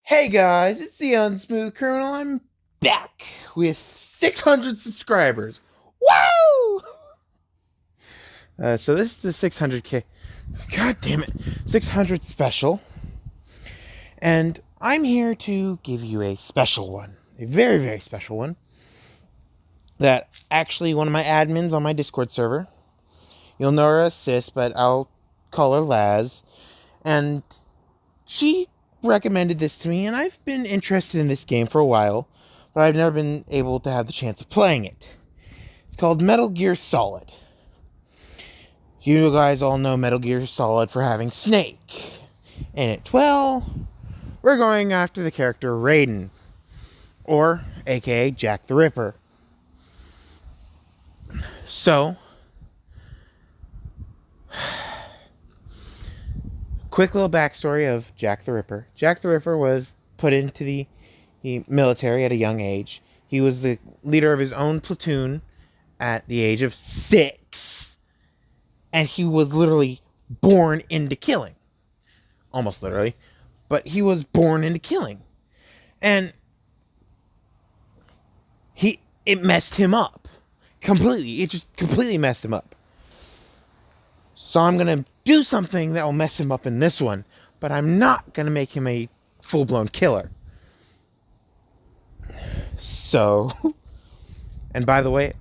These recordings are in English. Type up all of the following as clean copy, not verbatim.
Hey guys, it's the Unsmooth Criminal. I'm back with 600 subscribers. Woo! So this is the 600K. God damn it, 600 special, and I'm here to give you a special one, a very very special one. That actually one of my admins on my Discord server. You'll know her as Sis, but I'll call her Laz, and she recommended this to me, and I've been interested in this game for a while, but I've never been able to have the chance of playing it. It's called Metal Gear Solid. You guys all know Metal Gear Solid for having Snake in it. Well, we're going after the character Raiden, or aka Jack the Ripper. So, quick little backstory of Jack the Ripper. Jack the Ripper was put into the military at a young age. He was the leader of his own platoon at the age of 6. And he was literally born into killing. Almost literally. But he was born into killing. And it messed him up. Completely. It just completely messed him up. So I'm going to do something that will mess him up in this one. But I'm not going to make him a full-blown killer. So, and by the way,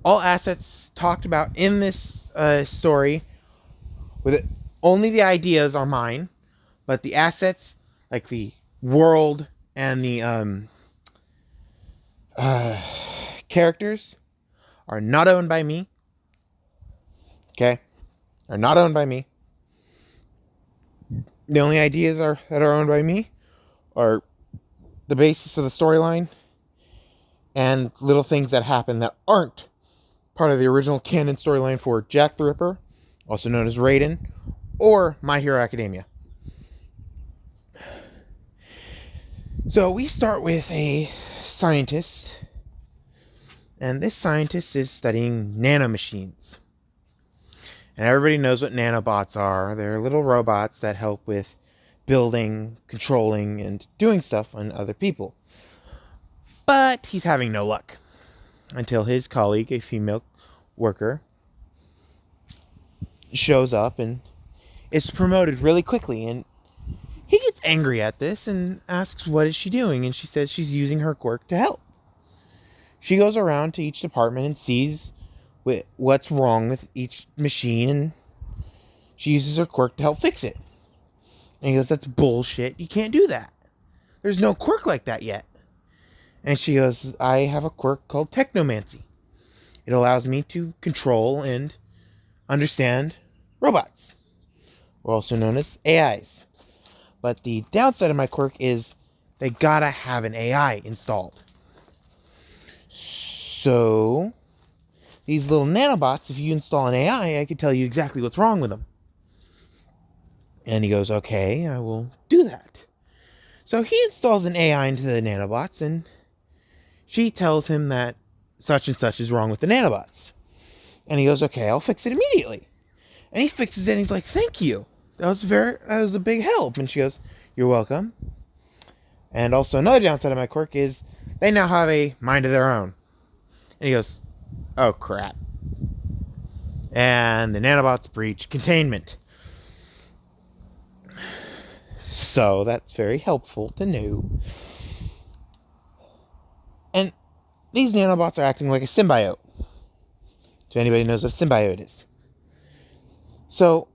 all assets talked about in this story, with it, only the ideas are mine, but the assets, like the world and the characters, are not owned by me. Okay? Are not owned by me. The only ideas that are owned by me are the basis of the storyline and little things that happen that aren't part of the original canon storyline for Jack the Ripper, also known as Raiden, or My Hero Academia. So we start with a scientist, and this scientist is studying nanomachines. And everybody knows what nanobots are. They're little robots that help with building, controlling, and doing stuff on other people. But he's having no luck until his colleague, a female worker, shows up and is promoted really quickly. And he gets angry at this and asks what is she doing, and she says she's using her quirk to help. She goes around to each department and sees what's wrong with each machine, and she uses her quirk to help fix it. And he goes, that's bullshit. You can't do that. There's no quirk like that yet. And she goes, I have a quirk called technomancy. It allows me to control and understand robots, or also known as AIs. But the downside of my quirk is they gotta have an AI installed. So these little nanobots, if you install an AI, I can tell you exactly what's wrong with them. And he goes, okay, I will do that. So he installs an AI into the nanobots, and she tells him that such and such is wrong with the nanobots. And he goes, okay, I'll fix it immediately. And he fixes it, and he's like, thank you. That was a big help. And she goes, you're welcome. And also another downside of my quirk is they now have a mind of their own. And he goes, oh crap. And the nanobots breach containment. So that's very helpful to know. And these nanobots are acting like a symbiote. So anybody knows what a symbiote is. So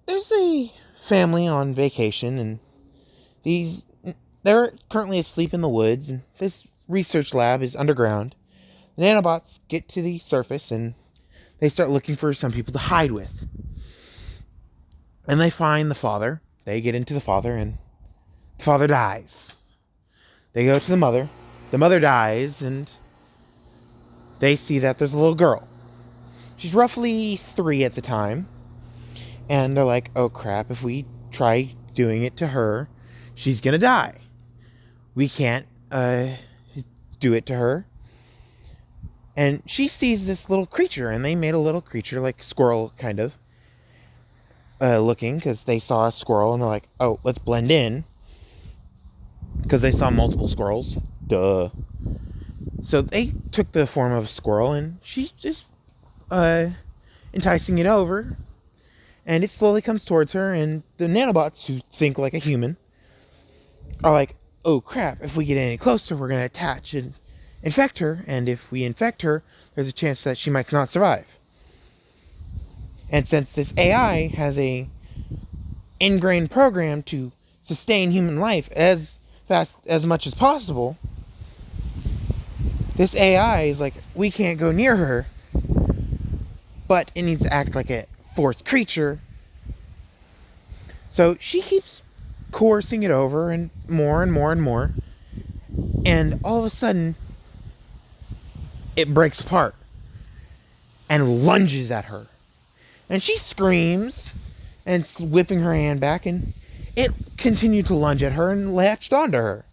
there's a family on vacation, and they're currently asleep in the woods, and this research lab is underground. The nanobots get to the surface, and they start looking for some people to hide with. And they find the father. They get into the father, and the father dies. They go to the mother. The mother dies, and they see that there's a little girl. She's roughly 3 at the time. And they're like, oh crap, if we try doing it to her, she's gonna die. We can't do it to her. And she sees this little creature, and they made a little creature, like squirrel kind of looking, because they saw a squirrel, and they're like, oh, let's blend in. because they saw multiple squirrels. Duh. So they took the form of a squirrel, and she just enticing it over, and it slowly comes towards her, and the nanobots, who think like a human, are like, oh crap, if we get any closer, we're going to attach and infect her, and if we infect her, there's a chance that she might not survive. And since this AI has a ingrained program to sustain human life as much as possible, this AI is like, we can't go near her, but it needs to act like a fourth creature. So she keeps coercing it over, and more and more and more, and all of a sudden it breaks apart and lunges at her, and she screams and whipping her hand back, and it continued to lunge at her and latched onto her,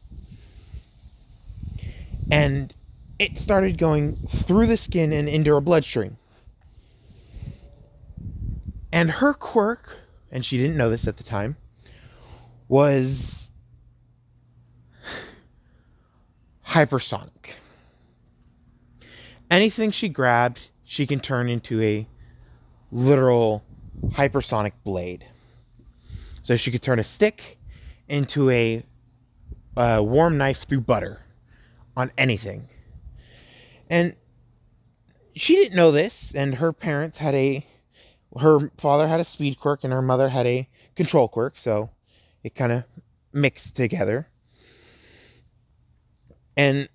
and it started going through the skin and into her bloodstream. And her quirk, and she didn't know this at the time, was hypersonic. Anything she grabbed, she can turn into a literal hypersonic blade. So she could turn a stick into a warm knife through butter on anything. And she didn't know this, and her parents had her father had a speed quirk and her mother had a control quirk, so it kind of mixed together. And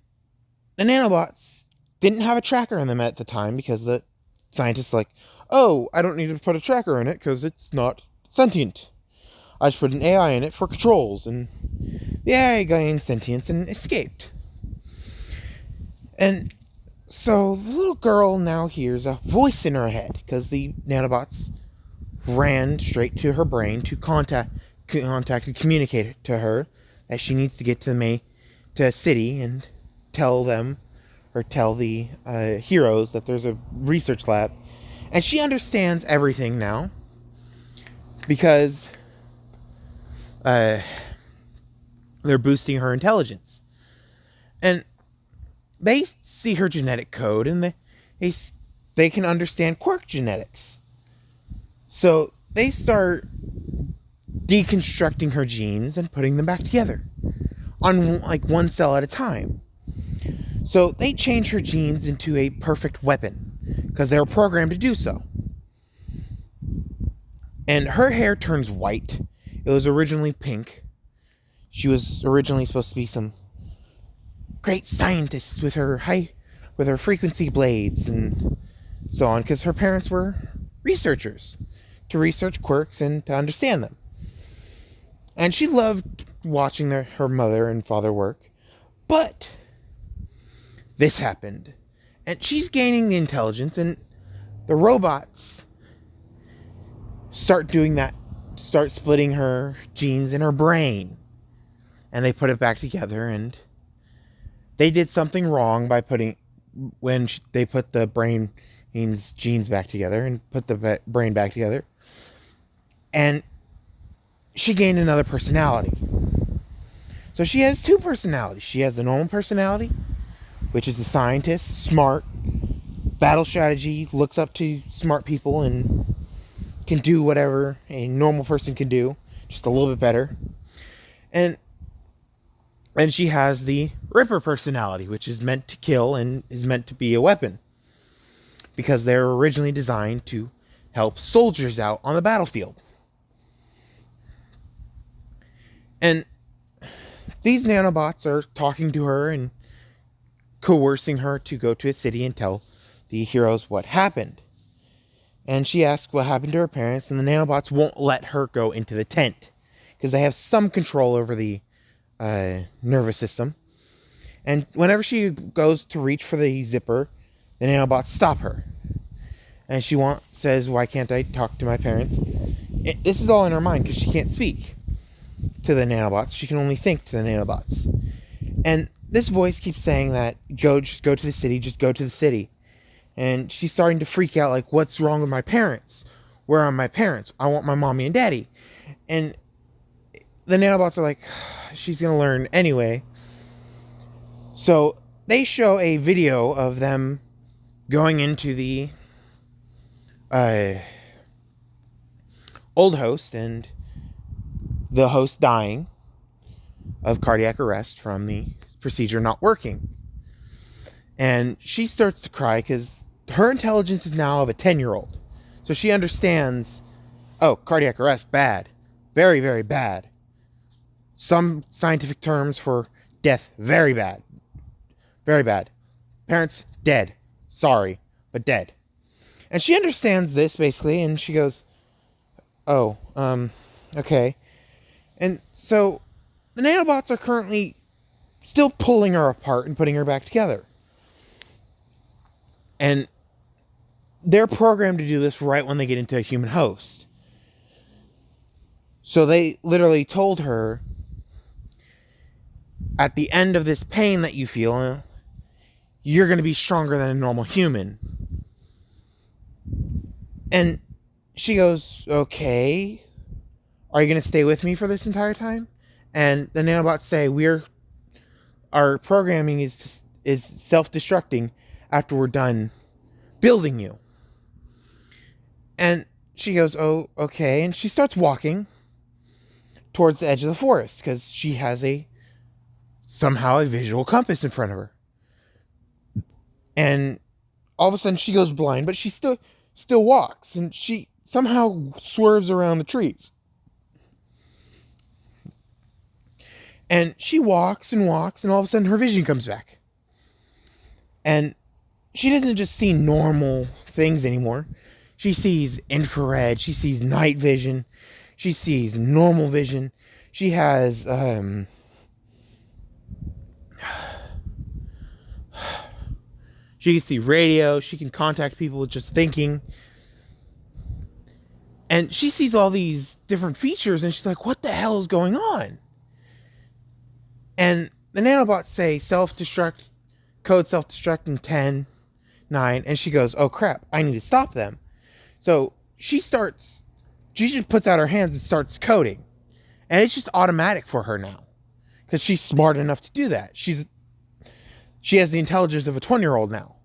the nanobots didn't have a tracker in them at the time, because the scientists like, oh, I don't need to put a tracker in it because it's not sentient. I just put an AI in it for controls, and the AI gained sentience and escaped. And so the little girl now hears a voice in her head, because the nanobots ran straight to her brain to contact and communicate to her that she needs to get to a city and tell the heroes that there's a research lab. And she understands everything now, because they're boosting her intelligence. And they see her genetic code, and they can understand quirk genetics. So they start deconstructing her genes and putting them back together on like one cell at a time. So they change her genes into a perfect weapon, because they were programmed to do so. And her hair turns white. It was originally pink. She was originally supposed to be some great scientist with her frequency blades and so on, because her parents were researchers to research quirks and to understand them. And she loved watching her mother and father work. But this happened, and she's gaining the intelligence, and the robots start doing that, start splitting her genes in her brain, and they put it back together. And they did something wrong by they put the brain's genes back together and put the brain back together, and she gained another personality. So she has two personalities. She has the normal personality, which is the scientist, smart, battle strategy, looks up to smart people and can do whatever a normal person can do, just a little bit better. And she has the Ripper personality, which is meant to kill and is meant to be a weapon, because they were originally designed to help soldiers out on the battlefield. And these nanobots are talking to her and coercing her to go to a city and tell the heroes what happened. And she asks what happened to her parents, and the nanobots won't let her go into the tent, because they have some control over the nervous system. And whenever she goes to reach for the zipper, the nanobots stop her. And she says, why can't I talk to my parents? This is all in her mind, because she can't speak to the nanobots. She can only think to the nanobots. And this voice keeps saying that, just go to the city, just go to the city. And she's starting to freak out, like, what's wrong with my parents? Where are my parents? I want my mommy and daddy. And the nanobots are like, she's going to learn anyway. So they show a video of them going into the old host and the host dying of cardiac arrest from the procedure not working. And she starts to cry because her intelligence is now of a 10-year-old. So she understands, oh, cardiac arrest, bad. Very, very bad. Some scientific terms for death, very bad. Very bad. Parents, dead. Sorry, but dead. And she understands this, basically, and she goes, oh, okay. And so the nanobots are currently still pulling her apart and putting her back together. And they're programmed to do this right when they get into a human host. So they literally told her, at the end of this pain that you feel, you're going to be stronger than a normal human. And she goes, okay, are you going to stay with me for this entire time? And the nanobots say, our programming is self-destructing after we're done building you. And she goes, oh, okay. And she starts walking towards the edge of the forest because she has somehow a visual compass in front of her. And all of a sudden she goes blind, but she still walks, and she somehow swerves around the trees. And she walks and walks, and all of a sudden her vision comes back. And she doesn't just see normal things anymore. She sees infrared, she sees night vision, she sees normal vision. She has she can see radio, she can contact people with just thinking. And she sees all these different features, and she's like, what the hell is going on? And the nanobots say self-destruct, code self-destruct in 10, 9, and she goes, oh crap, I need to stop them. So she just puts out her hands and starts coding. And it's just automatic for her now, because she's smart enough to do that. She has the intelligence of a 20-year-old now,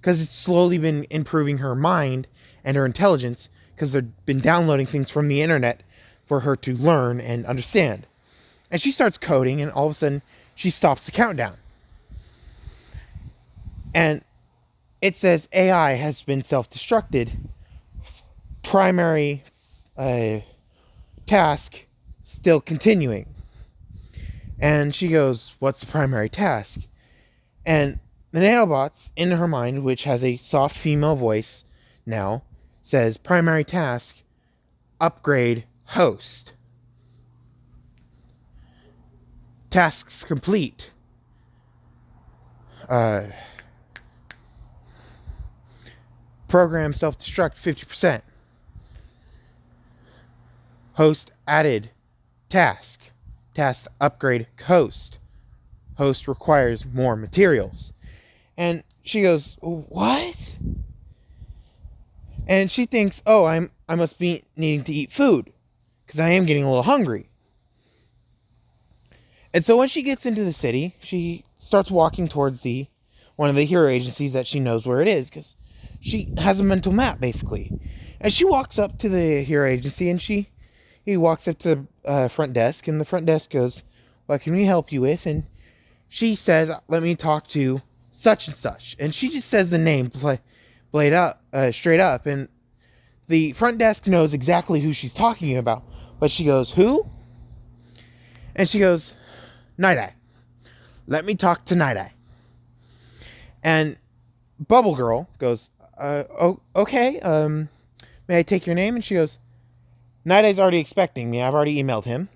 because it's slowly been improving her mind and her intelligence, because they've been downloading things from the internet for her to learn and understand. And she starts coding, and all of a sudden she stops the countdown. And it says AI has been self-destructed. Primary task still continuing. And she goes, what's the primary task? And the nanobots, in her mind, which has a soft female voice now, says, primary task, upgrade host. Tasks complete. Program self-destruct 50%. Host added. Task upgrade host. Host requires more materials. And she goes, what? And she thinks, oh, I must be needing to eat food, because I am getting a little hungry. And so when she gets into the city, she starts walking towards one of the hero agencies that she knows where it is, because she has a mental map, basically. And she walks up to the hero agency, and he walks up to the front desk, and the front desk goes, what can we help you with? And she says, let me talk to such and such. And she just says the name straight up. And the front desk knows exactly who she's talking about. But she goes, who? And she goes, Night-Eye. Let me talk to Night-Eye. And Bubble Girl goes, okay, may I take your name? And she goes, Night-Eye's already expecting me. I've already emailed him.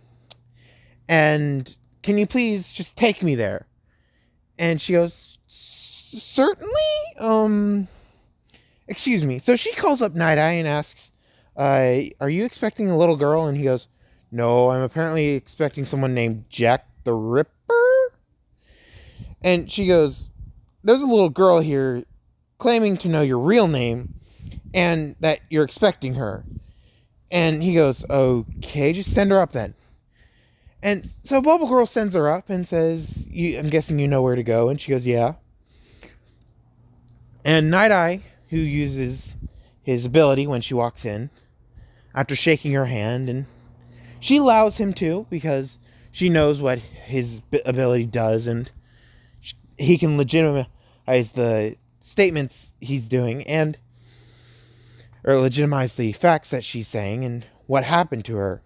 And can you please just take me there? And she goes, certainly? Excuse me. So she calls up Night-Eye and asks, are you expecting a little girl? And he goes, no, I'm apparently expecting someone named Jack the Ripper. And she goes, there's a little girl here claiming to know your real name and that you're expecting her. And he goes, okay, just send her up then. And so Bubble Girl sends her up and says, I'm guessing you know where to go. And she goes, yeah. And Night Eye, who uses his ability when she walks in, after shaking her hand, and she allows him to because she knows what his ability does, and he can legitimize the statements he's doing or legitimize the facts that she's saying and what happened to her.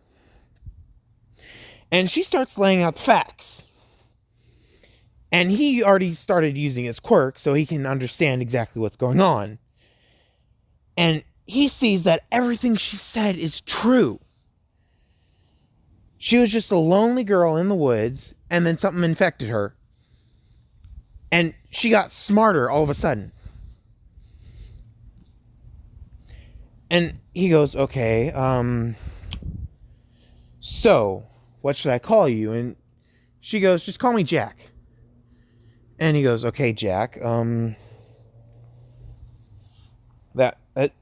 And she starts laying out the facts. And he already started using his quirk so he can understand exactly what's going on. And he sees that everything she said is true. She was just a lonely girl in the woods, and then something infected her. And she got smarter all of a sudden. And he goes, okay, so what should I call you? And she goes, just call me Jack. And he goes, okay, Jack.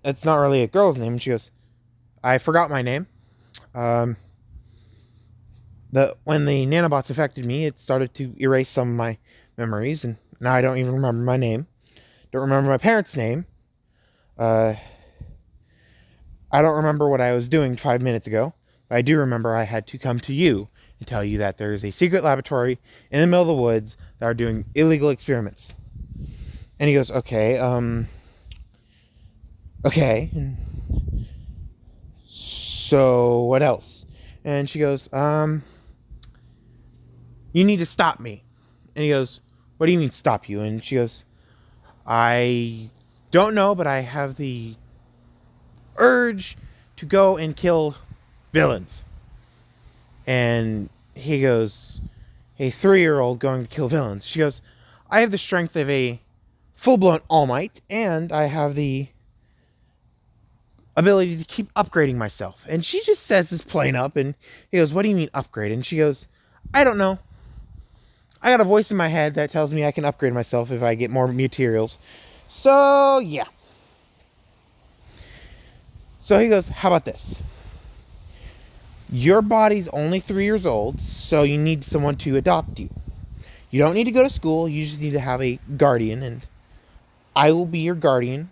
That's not really a girl's name. And she goes, I forgot my name. When the nanobots affected me, it started to erase some of my memories, and now I don't even remember my name. Don't remember my parents' name. I don't remember what I was doing 5 minutes ago. But I do remember I had to come to you and tell you that there's a secret laboratory in the middle of the woods that are doing illegal experiments. And he goes, okay. And so what else? And she goes, you need to stop me. And he goes, what do you mean stop you? And she goes, I don't know, but I have the urge to go and kill villains. And he goes, a 3-year-old going to kill villains. She goes, I have the strength of a full-blown All Might, and I have the ability to keep upgrading myself. And she just says this plain up, and he goes, what do you mean upgrade? And she goes, I don't know. I got a voice in my head that tells me I can upgrade myself if I get more materials. So, yeah. So he goes, how about this? Your body's only 3 years old, so you need someone to adopt you. You don't need to go to school, you just need to have a guardian, and I will be your guardian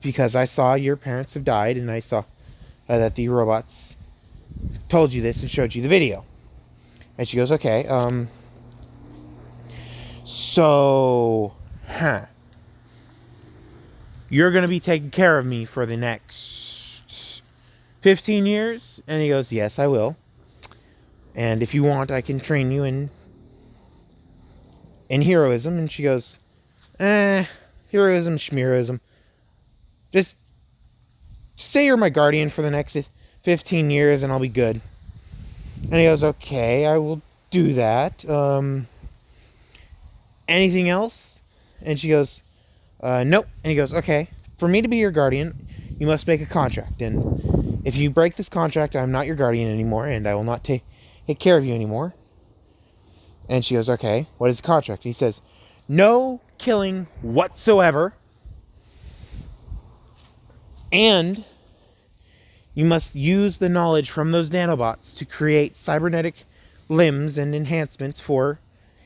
because I saw your parents have died, and I saw that the robots told you this and showed you the video. And she goes, okay, you're going to be taking care of me for the next 15 years? And he goes, yes, I will. And if you want, I can train you in heroism. And she goes, heroism, schmeroism. Just say you're my guardian for the next 15 years and I'll be good. And he goes, okay, I will do that. Anything else? And she goes, nope. And he goes, okay, for me to be your guardian, you must make a contract. And if you break this contract, I'm not your guardian anymore, and I will not take care of you anymore. And she goes, okay, what is the contract? And he says, no killing whatsoever. And you must use the knowledge from those nanobots to create cybernetic limbs and enhancements for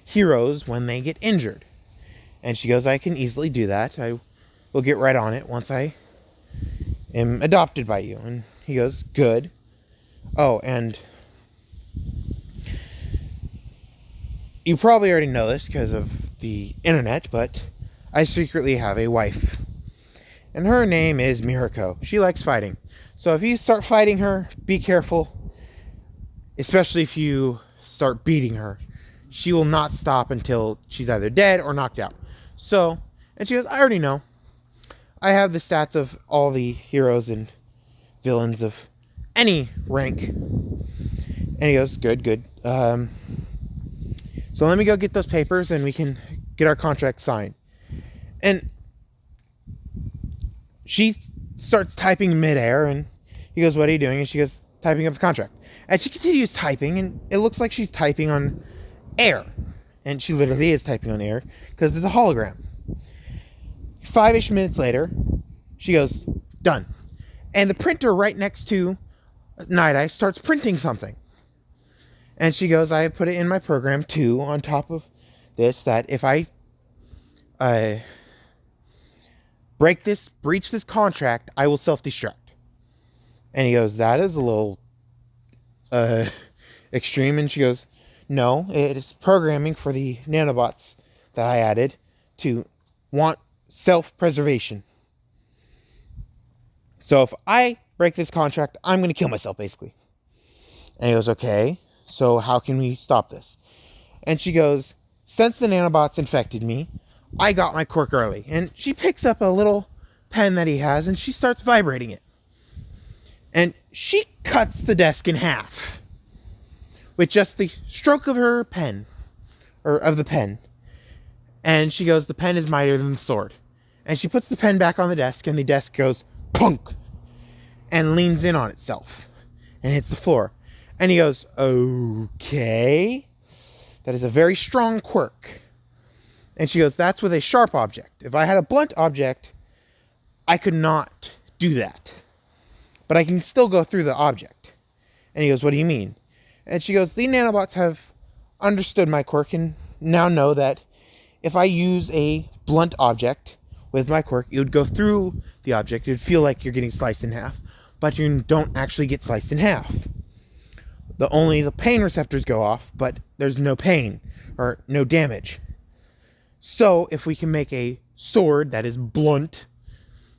heroes when they get injured. And she goes, I can easily do that. I will get right on it once I am adopted by you. And he goes, good. Oh, and you probably already know this because of the internet, but I secretly have a wife. And her name is Mirako. She likes fighting. So if you start fighting her, be careful. Especially if you start beating her. She will not stop until she's either dead or knocked out. So, and she goes, I already know. I have the stats of all the heroes and villains of any rank. And he goes, good. So let me go get those papers and we can get our contract signed. And she starts typing midair, and he goes, what are you doing? And she goes, typing up the contract. And she continues typing, and it looks like she's typing on air. And she literally is typing on air, because it's a hologram. 5-ish minutes later, she goes, done. And the printer right next to Night Eye starts printing something. And she goes, I put it in my program too, on top of this, that if I breach this contract, I will self-destruct. And he goes, that is a little extreme. And she goes, no, it is programming for the nanobots that I added to want self-preservation. So if I break this contract, I'm going to kill myself, basically. And he goes, okay, so how can we stop this? And she goes, since the nanobots infected me, I got my quirk early. And she picks up a little pen that he has, and she starts vibrating it. And she cuts the desk in half with just the stroke of her pen, or of the pen. And she goes, the pen is mightier than the sword. And she puts the pen back on the desk, and the desk goes plunk and leans in on itself and hits the floor. And he goes, okay, that is a very strong quirk. And she goes, that's with a sharp object. If I had a blunt object, I could not do that. But I can still go through the object. And he goes, what do you mean? And she goes, the nanobots have understood my quirk and now know that if I use a blunt object with my quirk, it would go through the object. It would feel like you're getting sliced in half, but you don't actually get sliced in half. Only the pain receptors go off, but there's no pain or no damage. So if we can make a sword that is blunt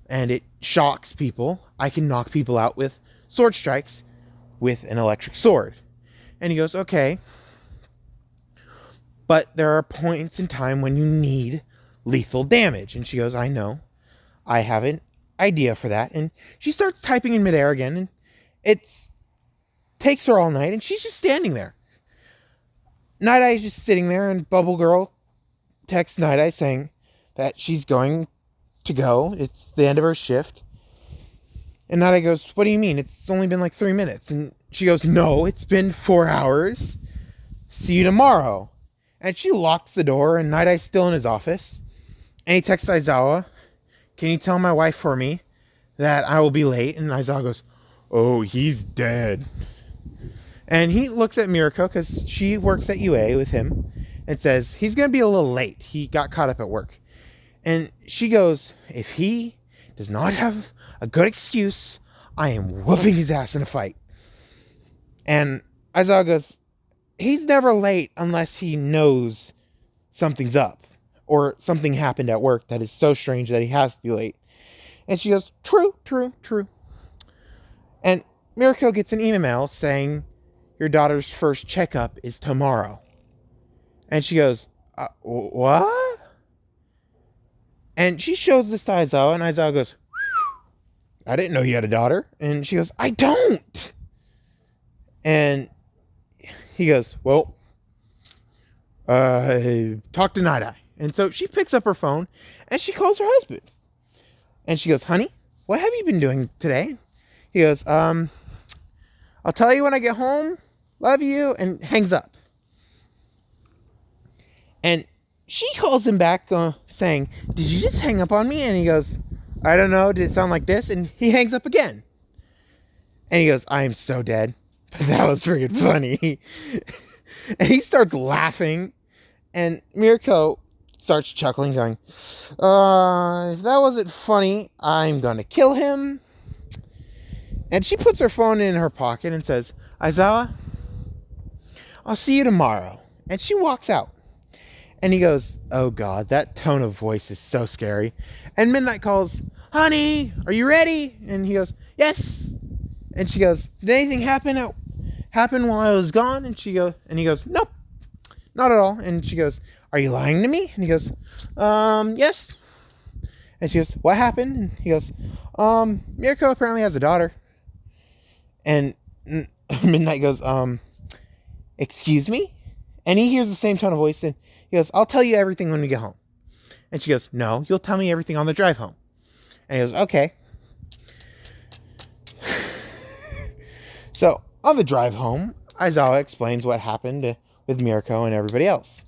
and it shocks people, I can knock people out with sword strikes with an electric sword. And he goes, okay, but there are points in time when you need lethal damage. And she goes, I know, I have an idea for that. And she starts typing in midair again, and it takes her all night, and she's just standing there. Night Eye is just sitting there, and Bubble Girl texts Night Eye saying that she's going to go. It's the end of her shift. And Night Eye goes, what do you mean? It's only been like 3 minutes. And she goes, no, it's been 4 hours. See you tomorrow. And she locks the door, and Night Eye's still in his office. And he texts Aizawa, can you tell my wife for me that I will be late? And Aizawa goes, oh, he's dead. And he looks at Mirko, because she works at UA with him, and says, he's going to be a little late. He got caught up at work. And she goes, if he does not have a good excuse, I am whooping his ass in a fight. And Aizawa goes, he's never late unless he knows something's up, or something happened at work that is so strange that he has to be late. And she goes, true, true, true. And Mirko gets an email saying, your daughter's first checkup is tomorrow. And she goes, what? And she shows this to Aizawa, and Aizawa goes, I didn't know you had a daughter. And she goes, I don't. And he goes, well, talk to Night Eye. And so she picks up her phone, and she calls her husband. And she goes, honey, what have you been doing today? He goes, I'll tell you when I get home. Love you. And hangs up. And she calls him back saying, did you just hang up on me? And he goes, I don't know. Did it sound like this? And he hangs up again. And he goes, I am so dead. But that was freaking funny. And he starts laughing. And Mirko starts chuckling, going, if that wasn't funny, I'm going to kill him. And she puts her phone in her pocket and says, Aizawa, I'll see you tomorrow. And she walks out. And he goes, oh God, that tone of voice is so scary. And Midnight calls, honey, are you ready? And he goes, yes. And she goes, did anything happen while I was gone? And he goes, nope, not at all. And she goes, are you lying to me? And he goes, yes. And she goes, what happened? And he goes, Mirko apparently has a daughter. And Midnight goes, excuse me? And he hears the same tone of voice, and he goes, I'll tell you everything when we get home. And she goes, no, you'll tell me everything on the drive home. And he goes, okay. So on the drive home, Aizawa explains what happened with Mirko and everybody else.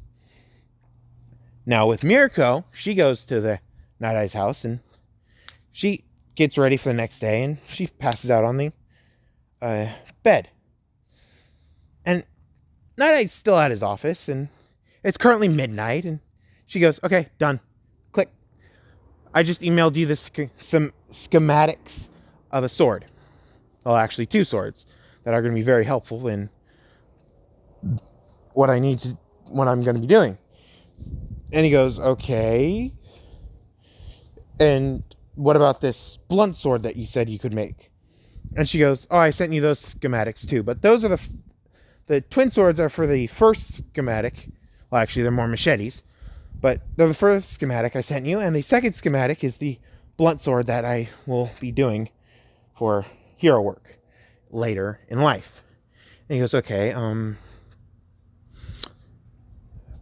Now with Mirko, she goes to the Night Eye's house, and she gets ready for the next day, and she passes out on the bed. And Night Eye's still at his office, and it's currently midnight, and she goes, okay, done. Click. I just emailed you some schematics of a sword. Well, actually, 2 swords that are going to be very helpful in what I'm going to be doing. And he goes, okay. And what about this blunt sword that you said you could make? And she goes, oh, I sent you those schematics too. But those are the twin swords are for the first schematic. Well, actually, they're more machetes. But they're the first schematic I sent you. And the second schematic is the blunt sword that I will be doing for hero work later in life. And he goes, okay,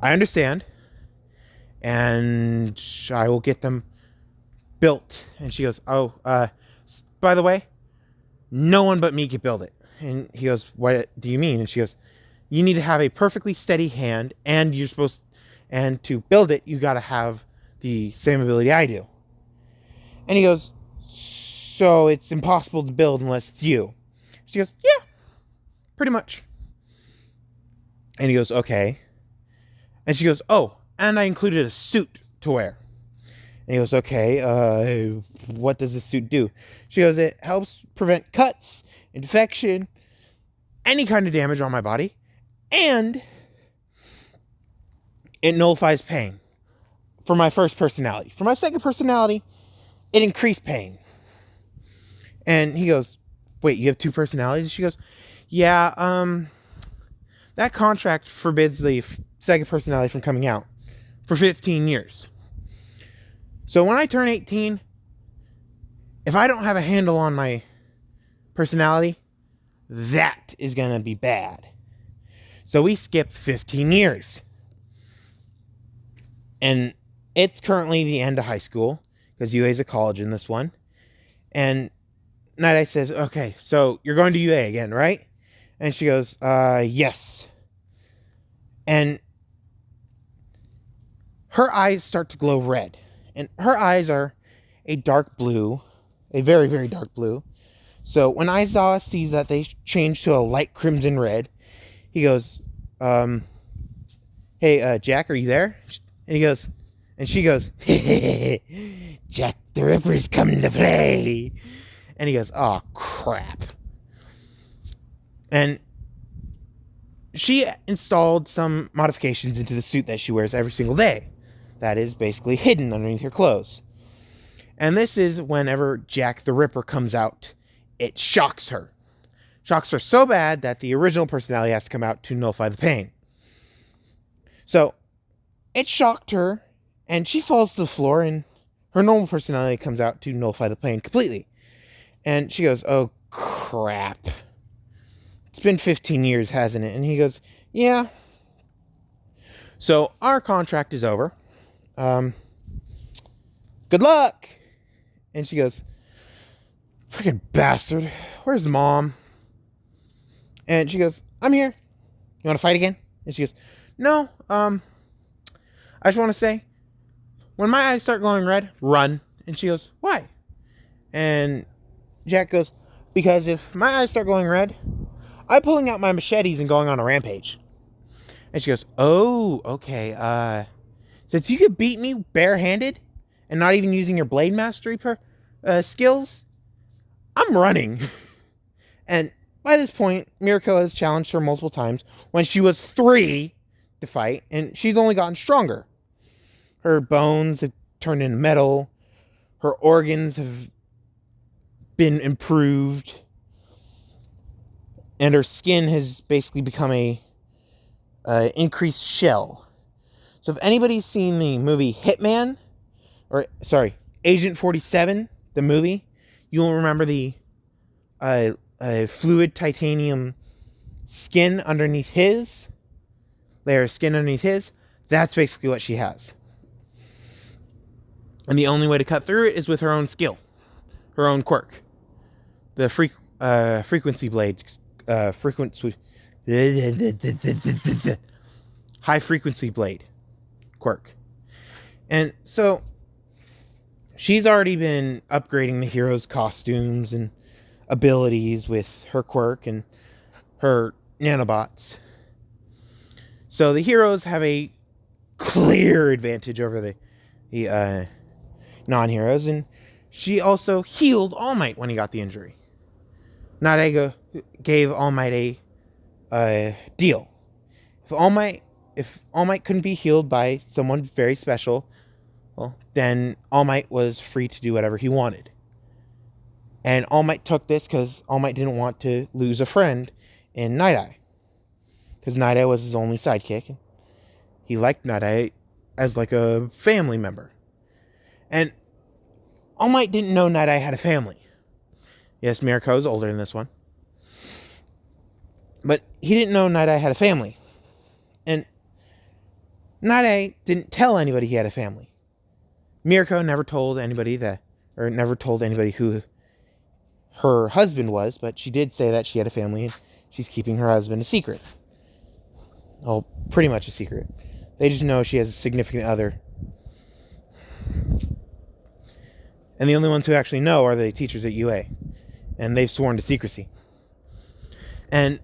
I understand. And I will get them built. And she goes, oh, by the way, no one but me can build it. And he goes, what do you mean? And she goes, you need to have a perfectly steady hand, and and to build it, you got to have the same ability I do. And he goes, so it's impossible to build unless it's you. She goes, yeah, pretty much. And he goes, okay. And she goes, oh, and I included a suit to wear. And he goes, okay, what does this suit do? She goes, it helps prevent cuts, infection, any kind of damage on my body, and it nullifies pain for my first personality. For my second personality, it increased pain. And he goes, wait, you have 2 personalities? She goes, yeah, that contract forbids the second personality from coming out for 15 years. So when I turn 18, if I don't have a handle on my personality, that is going to be bad. So we skipped 15 years. And it's currently the end of high school, because UA's a college in this one. And Night Eye says, okay, so you're going to UA again, right? And she goes, yes. And her eyes start to glow red. And her eyes are a dark blue, a very, very dark blue. So when Aizawa sees that they change to a light crimson red, he goes, hey, Jack, are you there? And she goes, Jack the Ripper's coming to play. And he goes, oh, crap. And she installed some modifications into the suit that she wears every single day. That is basically hidden underneath her clothes. And this is whenever Jack the Ripper comes out, it shocks her. Shocks her so bad that the original personality has to come out to nullify the pain. So, it shocked her, and she falls to the floor, and her normal personality comes out to nullify the pain completely. And she goes, oh, crap. It's been 15 years, hasn't it? And he goes, yeah. So, our contract is over. Good luck. And she goes, freaking bastard, where's Mom? And she goes, I'm here. You want to fight again? And she goes, no, I just want to say, when my eyes start glowing red, run. And she goes, why? And Jack goes, because if my eyes start glowing red, I'm pulling out my machetes and going on a rampage. And she goes, oh, okay, since you could beat me barehanded and not even using your blade mastery skills, I'm running. And by this point, Mirko has challenged her multiple times when she was 3 to fight, and she's only gotten stronger. Her bones have turned into metal. Her organs have been improved. And her skin has basically become a increased shell. So if anybody's seen the movie Hitman, Agent 47, the movie, you'll remember the fluid titanium skin underneath his, layer of skin underneath his. That's basically what she has. And the only way to cut through it is with her own skill, her own quirk. The frequency blade, high frequency blade quirk. And so she's already been upgrading the heroes' costumes and abilities with her quirk and her nanobots. So the heroes have a clear advantage over the non-heroes, and she also healed All Might when he got the injury. Nadega gave All Might a deal. If All Might couldn't be healed by someone very special, well, then All Might was free to do whatever he wanted. And All Might took this because All Might didn't want to lose a friend in Night Eye. Because Night Eye was his only sidekick. And he liked Night Eye as like a family member. And All Might didn't know Night Eye had a family. Yes, Mirko is older in this one. But he didn't know Night Eye had a family. And Night Eye didn't tell anybody he had a family. Mirko never told anybody who her husband was, but she did say that she had a family and she's keeping her husband a secret. Well, pretty much a secret. They just know she has a significant other. And the only ones who actually know are the teachers at UA. And they've sworn to secrecy. And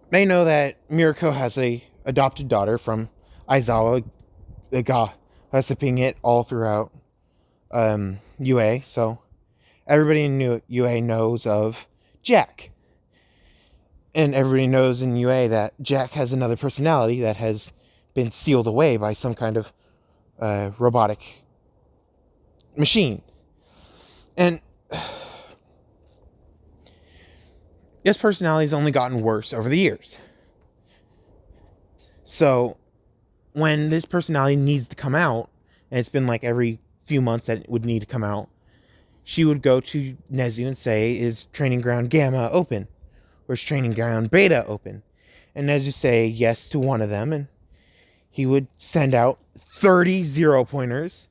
they know that Mirko has a adopted daughter from Aizawa, gossiping it all throughout UA. So everybody in UA knows of Jack. And everybody knows in UA that Jack has another personality that has been sealed away by some kind of robotic machine. And this personality has only gotten worse over the years. So when this personality needs to come out, and it's been like every few months that it would need to come out, she would go to Nezu and say, is Training Ground Gamma open? Or is Training Ground Beta open? And Nezu say yes to one of them, and he would send out 30 zero-pointers.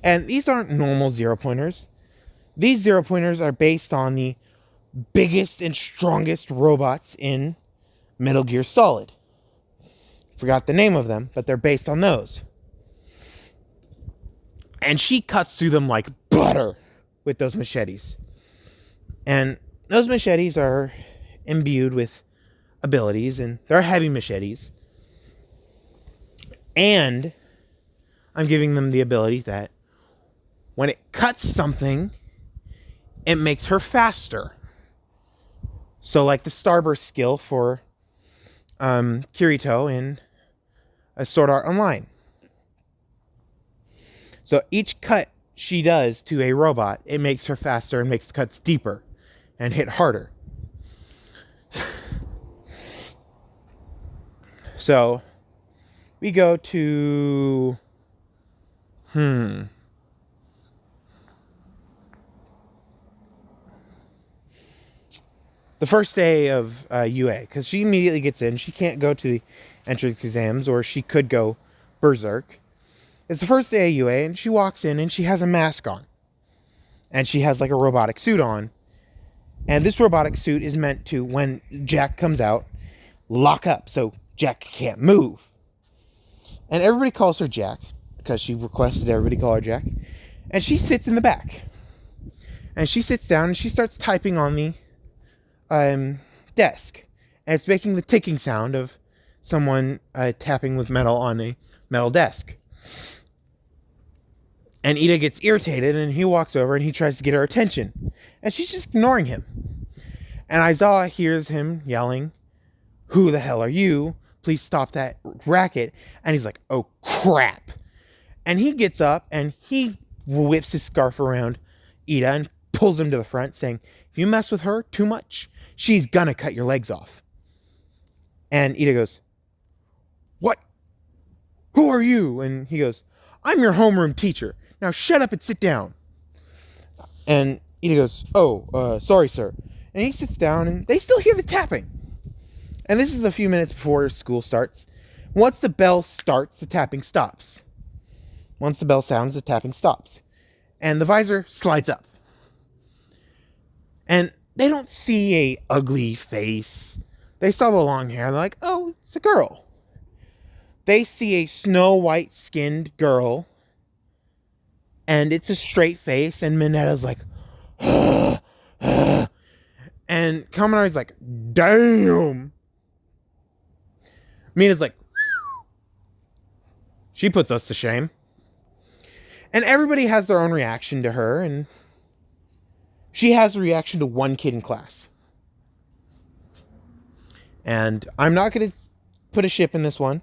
And these aren't normal zero-pointers. These zero-pointers are based on the biggest and strongest robots in Metal Gear Solid. Forgot the name of them, but they're based on those. And she cuts through them like butter with those machetes. And those machetes are imbued with abilities, and they're heavy machetes. And I'm giving them the ability that when it cuts something, it makes her faster. So like the Starburst skill for Kirito in Sword Art Online. So each cut she does to a robot, it makes her faster and makes the cuts deeper and hit harder. So we go to the first day of UA, because she immediately gets in. She can't go to the entrance exams, or she could go berserk. It's the first day of UA, and she walks in, and she has a mask on. And she has like a robotic suit on. And this robotic suit is meant to, when Jack comes out, lock up so Jack can't move. And everybody calls her Jack, because she requested everybody call her Jack. And she sits in the back. And she sits down, and she starts typing on the desk, and it's making the ticking sound of someone tapping with metal on a metal desk. And Ida gets irritated, and he walks over and he tries to get her attention, and she's just ignoring him. And Aizawa hears him yelling, "Who the hell are you? Please stop that racket." And he's like, "Oh crap." And he gets up and he whips his scarf around Ida and pulls him to the front, saying, "If you mess with her too much, she's gonna cut your legs off." And Ida goes, "What? Who are you?" And he goes, "I'm your homeroom teacher. Now shut up and sit down." And Ida goes, "Oh, sorry, sir." And he sits down, and they still hear the tapping. And this is a few minutes before school starts. Once the bell starts, the tapping stops. Once the bell sounds, the tapping stops. And the visor slides up. And they don't see a ugly face. They saw the long hair. They're like, "Oh, it's a girl." They see a snow white skinned girl. And it's a straight face. And Minetta's like, and Kaminari's like, "Damn." Mina's like, she puts us to shame. And everybody has their own reaction to her, and she has a reaction to one kid in class. And I'm not going to put a ship in this one,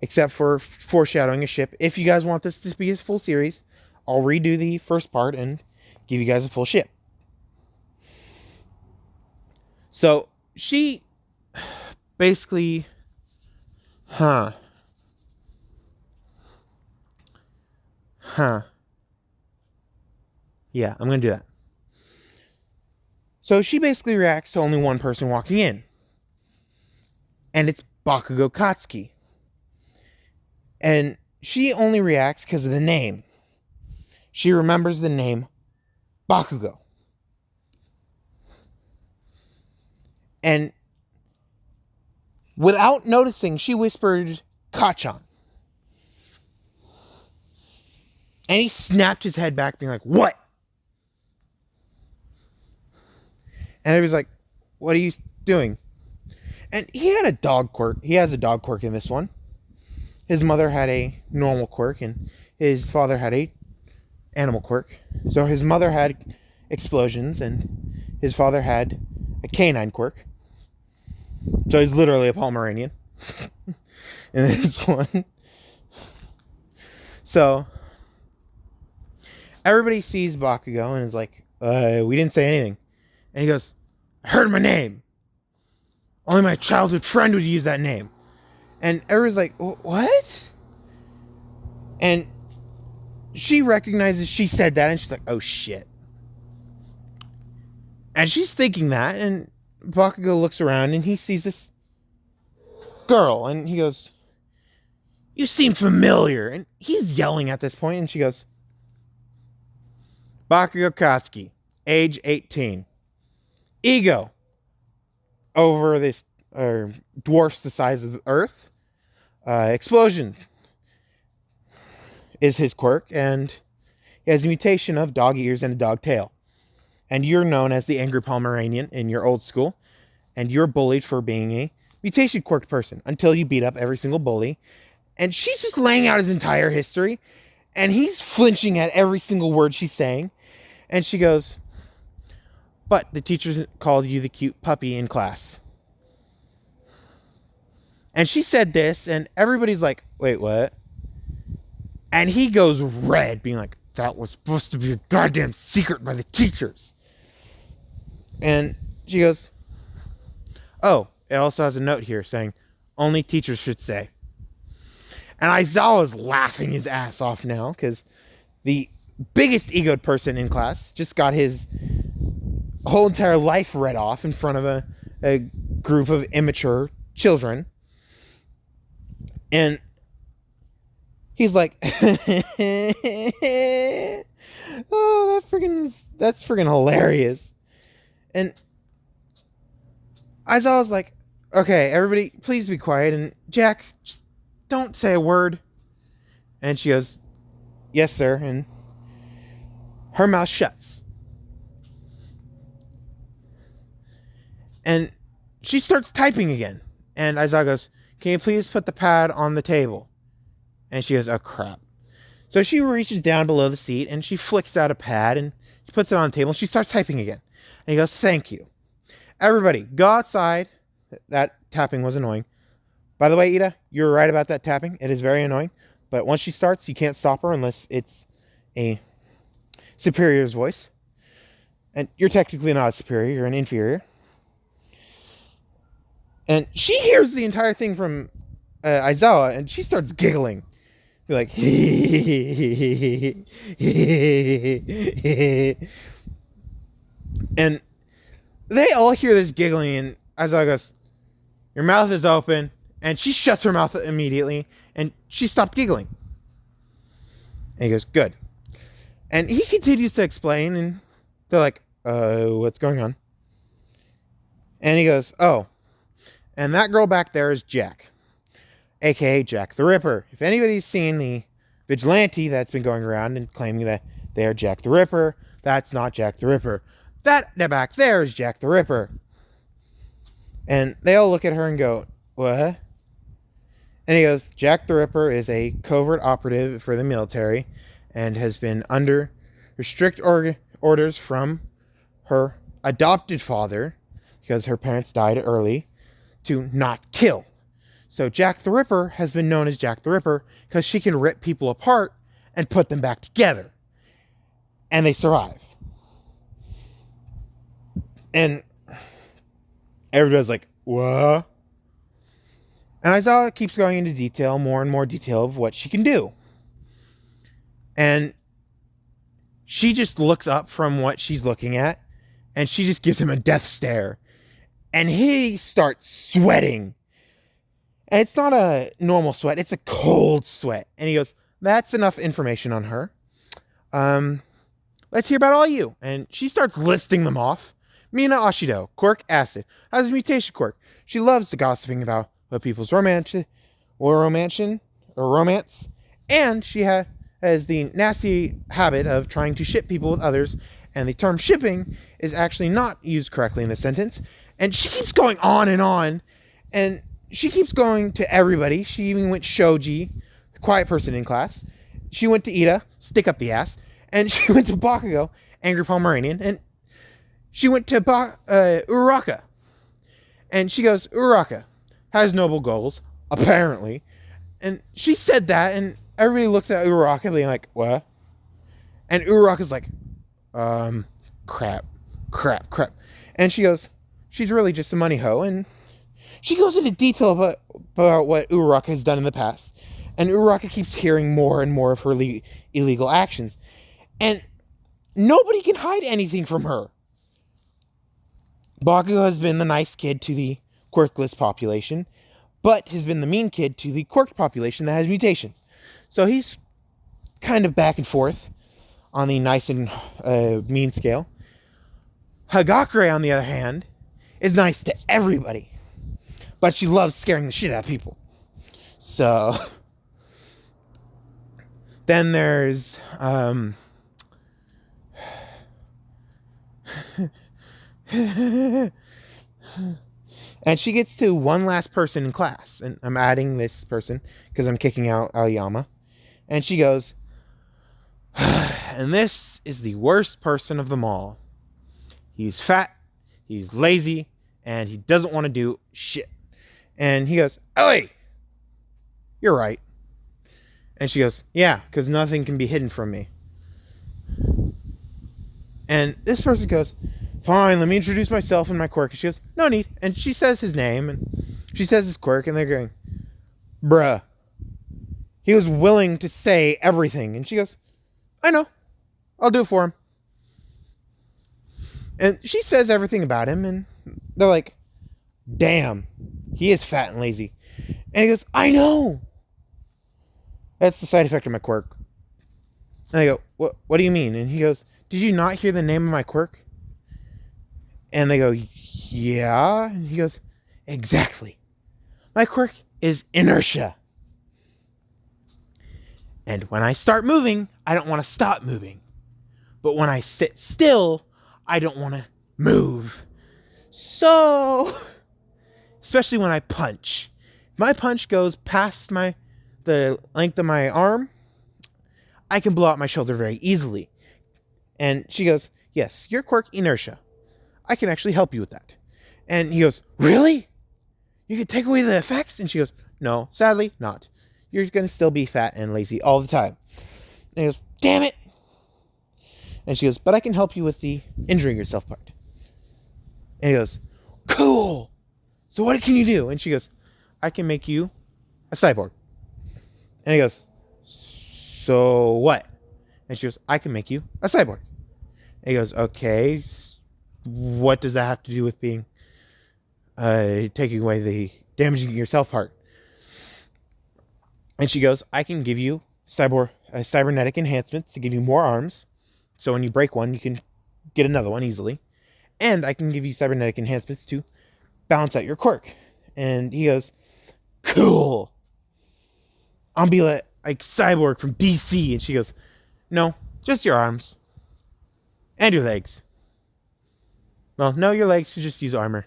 except for foreshadowing a ship. If you guys want this to be a full series, I'll redo the first part and give you guys a full ship. So she basically, yeah, I'm going to do that. So she basically reacts to only one person walking in. And it's Bakugo Katsuki. And she only reacts because of the name. She remembers the name Bakugo. And without noticing, she whispered Kachan. And he snapped his head back, being like, "What?" And he was like, "What are you doing?" And he had a dog quirk. He has a dog quirk in this one. His mother had a normal quirk, and his father had a animal quirk. So his mother had explosions, and his father had a canine quirk. So he's literally a Pomeranian in this one. So everybody sees Bakugo and is like, we didn't say anything. And he goes, "I heard my name. Only my childhood friend would use that name." And everyone's like, "What?" And she recognizes she said that, and she's like, "Oh shit." And she's thinking that, and Bakugo looks around and he sees this girl, and he goes, "You seem familiar." And he's yelling at this point, and she goes, "Bakugo Katsuki, age 18. Ego over this dwarfs the size of the Earth. Explosion is his quirk, and he has a mutation of dog ears and a dog tail. And you're known as the angry Pomeranian in your old school, and you're bullied for being a mutation quirked person until you beat up every single bully." And she's just laying out his entire history, and he's flinching at every single word she's saying. And she goes, "But the teachers called you the cute puppy in class." And she said this, and everybody's like, "Wait, what?" And he goes red, being like, "That was supposed to be a goddamn secret by the teachers." And she goes, "Oh, it also has a note here saying, only teachers should say." And Aizawa's laughing his ass off now, because the biggest egoed person in class just got his whole entire life read off in front of a group of immature children. And he's like, "Oh, that's friggin' hilarious." And Aizawa's like, "Okay, everybody, please be quiet. And Jack, just don't say a word." And she goes, "Yes, sir." And her mouth shuts. And she starts typing again. And Aizawa goes, "Can you please put the pad on the table?" And she goes, "Oh, crap." So she reaches down below the seat, and she flicks out a pad, and she puts it on the table, and she starts typing again. And he goes, "Thank you. Everybody, go outside." That tapping was annoying. By the way, Ida, you're right about that tapping. It is very annoying. But once she starts, you can't stop her unless it's a superior's voice. And you're technically not a superior, you're an inferior. And she hears the entire thing from Aizawa, and she starts giggling. You're like, and they all hear this giggling, and Aizawa goes, "Your mouth is open." And she shuts her mouth immediately, and she stopped giggling. And he goes, "Good." And he continues to explain, and they're like, "What's going on?" And he goes, "Oh, and that girl back there is Jack, aka Jack the Ripper. If anybody's seen the vigilante that's been going around and claiming that they are Jack the Ripper, that's not Jack the Ripper. That back there is Jack the Ripper." And they all look at her and go, "What?" And he goes, Jack the Ripper is a covert operative for the military and has been under strict orders from her adopted father, because her parents died early, to not kill. So Jack the Ripper has been known as Jack the Ripper because she can rip people apart and put them back together. And they survive. And everybody's like, what? And Aizawa keeps going into detail, more and more detail of what she can do. And she just looks up from what she's looking at, and she just gives him a death stare. And he starts sweating. And it's not a normal sweat, it's a cold sweat. And he goes, that's enough information on her. Let's hear about all you. And she starts listing them off. Mina Ashido, quirk acid, has a mutation quirk. She loves the gossiping about people's romance, and she has the nasty habit of trying to ship people with others, and the term shipping is actually not used correctly in this sentence. And she keeps going on, and she keeps going to everybody. She even went Shoji, the quiet person in class. She went to Ida, stick up the ass, and she went to Bakugo, angry Pomeranian, and she went to Uraraka. And she goes, Uraraka has noble goals, apparently. And she said that, and everybody looks at Uraraka being like, what? And Uraraka's like, crap. And she goes, she's really just a money hoe. And she goes into detail about what Uraraka has done in the past. And Uraraka keeps hearing more and more of her illegal actions. And nobody can hide anything from her. Bakugo has been the nice kid to the quirkless population, but has been the mean kid to the quirked population that has mutation. So he's kind of back and forth on the nice and mean scale. Hagakure, on the other hand, is nice to everybody, but she loves scaring the shit out of people. So then there's and she gets to one last person in class, and I'm adding this person because I'm kicking out Aoyama. And she goes, and this is the worst person of them all. He's fat, he's lazy, and he doesn't want to do shit. And he goes, Ellie, you're right. And she goes, yeah, because nothing can be hidden from me. And this person goes, fine, let me introduce myself and my quirk. And she goes, no need. And she says his name, and she says his quirk, and they're going, bruh, he was willing to say everything. And she goes, I know, I'll do it for him. And she says everything about him, and they're like, damn, he is fat and lazy. And he goes, I know. That's the side effect of my quirk. And I go, what do you mean? And he goes, did you not hear the name of my quirk? And they go, yeah. And he goes, exactly. My quirk is inertia. And when I start moving, I don't want to stop moving. But when I sit still, I don't want to move. So, especially when I punch. If my punch goes past the length of my arm, I can blow out my shoulder very easily. And she goes, yes, your quirk, inertia. I can actually help you with that. And he goes, really? You can take away the effects? And she goes, no, sadly not. You're going to still be fat and lazy all the time. And he goes, damn it. And she goes, but I can help you with the injuring yourself part. And he goes, cool. So what can you do? And she goes, I can make you a cyborg. And he goes, so what? And she goes, I can make you a cyborg. And he goes, okay, what does that have to do with being taking away the damaging yourself part? And she goes, I can give you cybernetic enhancements to give you more arms. So when you break one, you can get another one easily. And I can give you cybernetic enhancements to balance out your quirk. And he goes, cool. I'll be like Cyborg from DC. And she goes, no, just your arms. And your legs. Well, no, your legs should just use armor.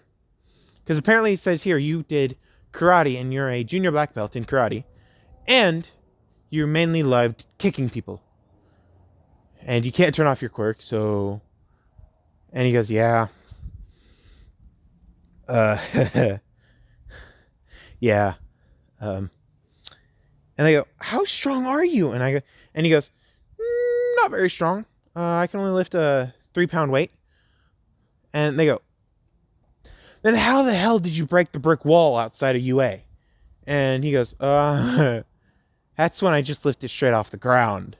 Because apparently it says here you did karate and you're a junior black belt in karate, and you mainly loved kicking people, and you can't turn off your quirk, so... And he goes, yeah. Yeah. And they go, how strong are you? And I go, and he goes, not very strong. I can only lift a 3-pound weight. And they go, then how the hell did you break the brick wall outside of UA? And he goes, that's when I just lifted straight off the ground.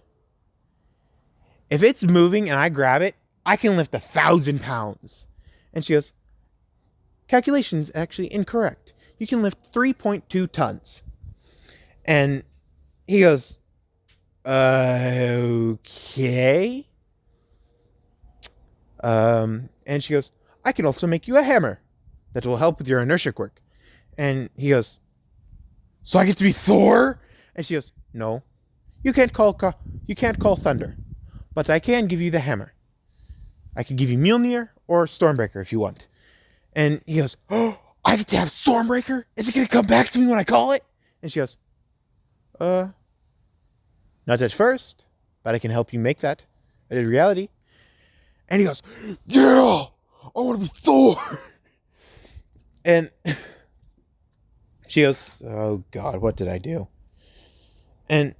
If it's moving and I grab it, I can lift 1,000 pounds. And she goes, calculation's actually incorrect. You can lift 3.2 tons. And he goes, okay. And she goes, I can also make you a hammer that will help with your inertia quirk. And he goes, so I get to be Thor? And she goes, no, you can't call thunder, but I can give you the hammer. I can give you Mjolnir or Stormbreaker if you want. And he goes, oh, I get to have Stormbreaker? Is it going to come back to me when I call it? And she goes, not at first, but I can help you make that a reality. And he goes, yeah, I want to be Thor. And she goes, oh God, what did I do? And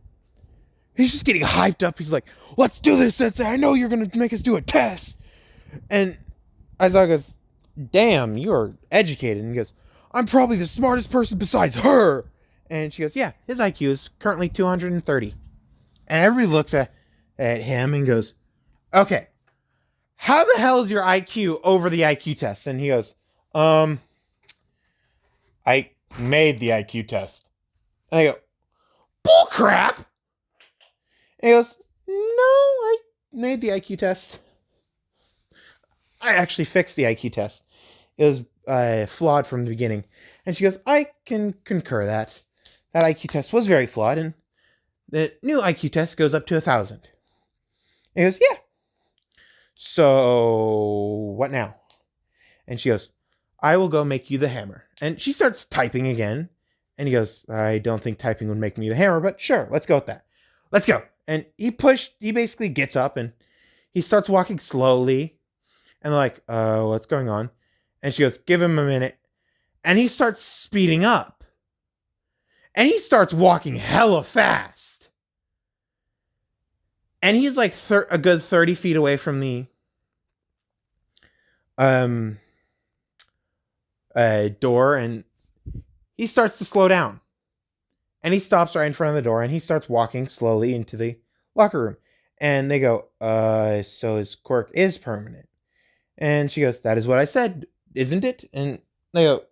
he's just getting hyped up. He's like, let's do this, Sensei. I know you're going to make us do a test. And Aizawa goes, damn, you're educated. And he goes, I'm probably the smartest person besides her. And she goes, yeah, his IQ is currently 230. And everybody looks at him and goes, okay, how the hell is your IQ over the IQ test? And he goes, I made the IQ test. And I go, bullcrap! And he goes, no, I made the IQ test. I actually fixed the IQ test. It was flawed from the beginning. And she goes, I can concur that. That IQ test was very flawed, and the new IQ test goes up to 1,000. And he goes, yeah. So, what now? And she goes, I will go make you the hammer. And she starts typing again. And he goes, I don't think typing would make me the hammer, but sure, let's go with that. Let's go. And he basically gets up and he starts walking slowly. And they're like, what's going on? And she goes, give him a minute. And he starts speeding up. And he starts walking hella fast. And he's like a good 30 feet away from the door. And he starts to slow down. And he stops right in front of the door. And he starts walking slowly into the locker room. And they go, so his quirk is permanent. And she goes, that is what I said, isn't it? And they go,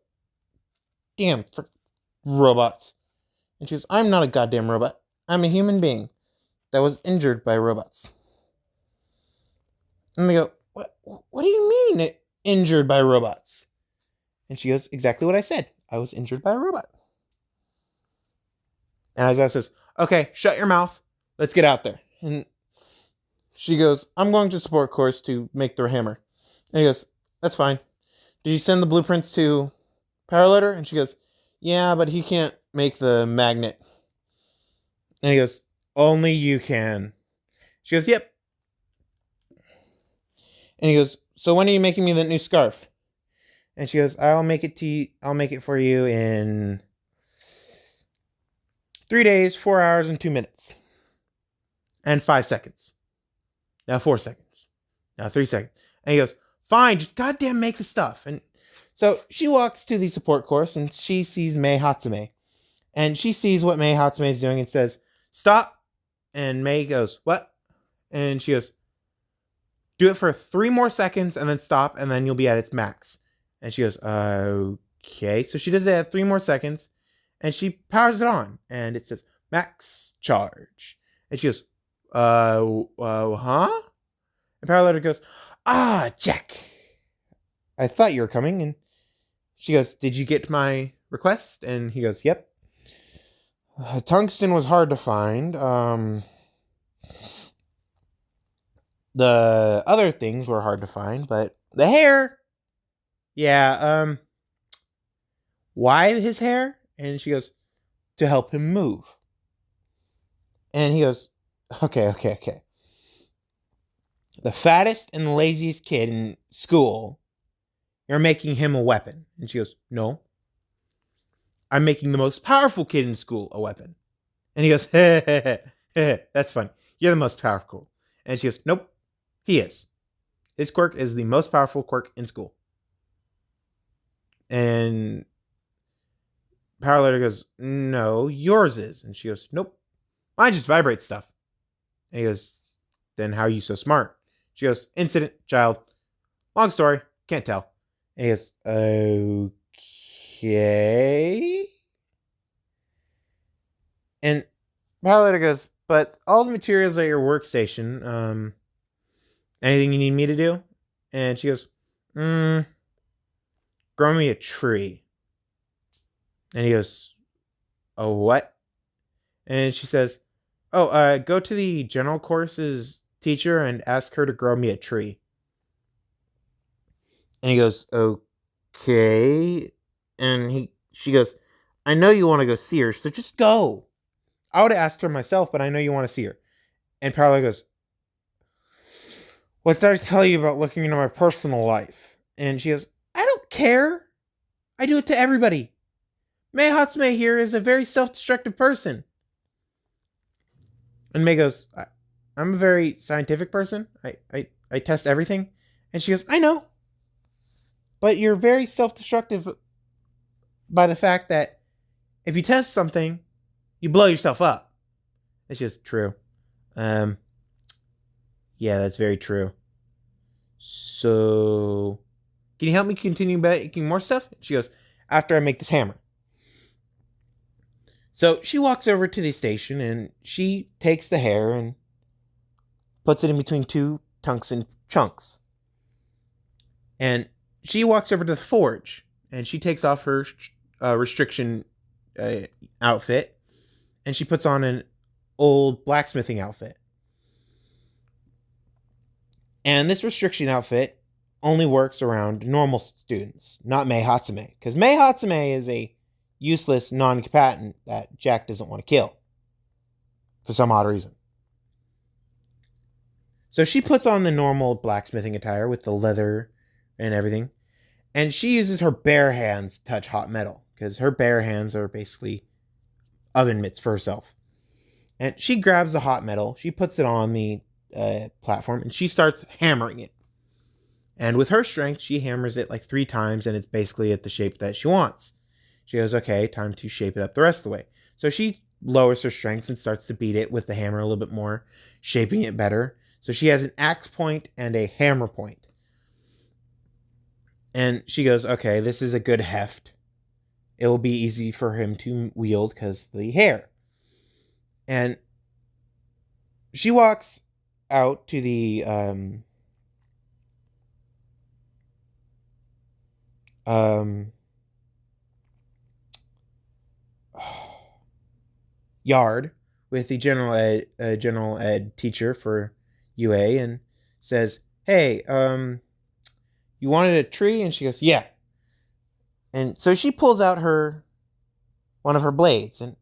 damn, for robots. And she goes, I'm not a goddamn robot. I'm a human being that was injured by robots. And they go, what do you mean injured by robots? And she goes, exactly what I said. I was injured by a robot. And Aizawa says, okay, shut your mouth. Let's get out there. And she goes, I'm going to support course to make the hammer. And he goes, that's fine. Did you send the blueprints to Powerloader? And she goes, yeah, but he can't make the magnet. And he goes, only you can. She goes, yep. And he goes, so when are you making me that new scarf? And she goes, I'll make it for you in 3 days, 4 hours, and 2 minutes. And 5 seconds. Now 4 seconds. Now 3 seconds. And he goes, fine, just goddamn make the stuff. And so she walks to the support course and she sees Mei Hatsume. And she sees what Mei Hatsume is doing and says, stop. And Mei goes, what? And she goes, do it for 3 more seconds and then stop and then you'll be at its max. And she goes, okay. So she does it at 3 more seconds and she powers it on. And it says, max charge. And she goes, huh? And Powerloader goes, Jack. I thought you were coming. And she goes, did you get my request? And he goes, yep. Tungsten was hard to find. The other things were hard to find, but the hair, yeah, why his hair? And she goes, to help him move. And he goes, okay. The fattest and laziest kid in school, you're making him a weapon. And she goes, no, I'm making the most powerful kid in school a weapon. And he goes, that's funny. You're the most powerful. And she goes, nope, he is. His quirk is the most powerful quirk in school. And Powerlighter goes, no, yours is. And she goes, nope, mine just vibrates stuff. And he goes, then how are you so smart? She goes, incident, child. Long story, can't tell. And he goes, okay. And Powerlighter goes, but all the materials at your workstation, anything you need me to do? And she goes, grow me a tree. And he goes, oh, what? And she says, go to the general courses teacher and ask her to grow me a tree. And he goes, okay. And she goes, I know you want to go see her, so just go. I would have asked her myself, but I know you want to see her. And Parla goes, what did I tell you about looking into my personal life? And she goes, I don't care. I do it to everybody. Mei Hatsume here is a very self-destructive person. And Mei goes, I'm a very scientific person. I test everything. And she goes, I know. But you're very self-destructive by the fact that if you test something, you blow yourself up. It's just true. Yeah, that's very true. So, can you help me continue making more stuff? She goes, after I make this hammer. So she walks over to the station and she takes the hair and puts it in between two tungsten chunks. And she walks over to the forge and she takes off her restriction outfit and she puts on an old blacksmithing outfit. And this restriction outfit only works around normal students, not Mei Hatsume. Because Mei Hatsume is a useless non-combatant that Jack doesn't want to kill. For some odd reason. So she puts on the normal blacksmithing attire with the leather and everything. And she uses her bare hands to touch hot metal. Because her bare hands are basically oven mitts for herself. And she grabs the hot metal. She puts it on the platform. And she starts hammering it. And with her strength, she hammers it like 3 times. And it's basically at the shape that she wants. She goes, okay, time to shape it up the rest of the way. So she lowers her strength and starts to beat it with the hammer a little bit more. Shaping it better. So she has an axe point and a hammer point. And she goes, okay, this is a good heft. It will be easy for him to wield because of the hair. And she walks out to the yard with the general ed teacher for UA and says, hey, you wanted a tree? And she goes, yeah. And so she pulls out one of her blades, and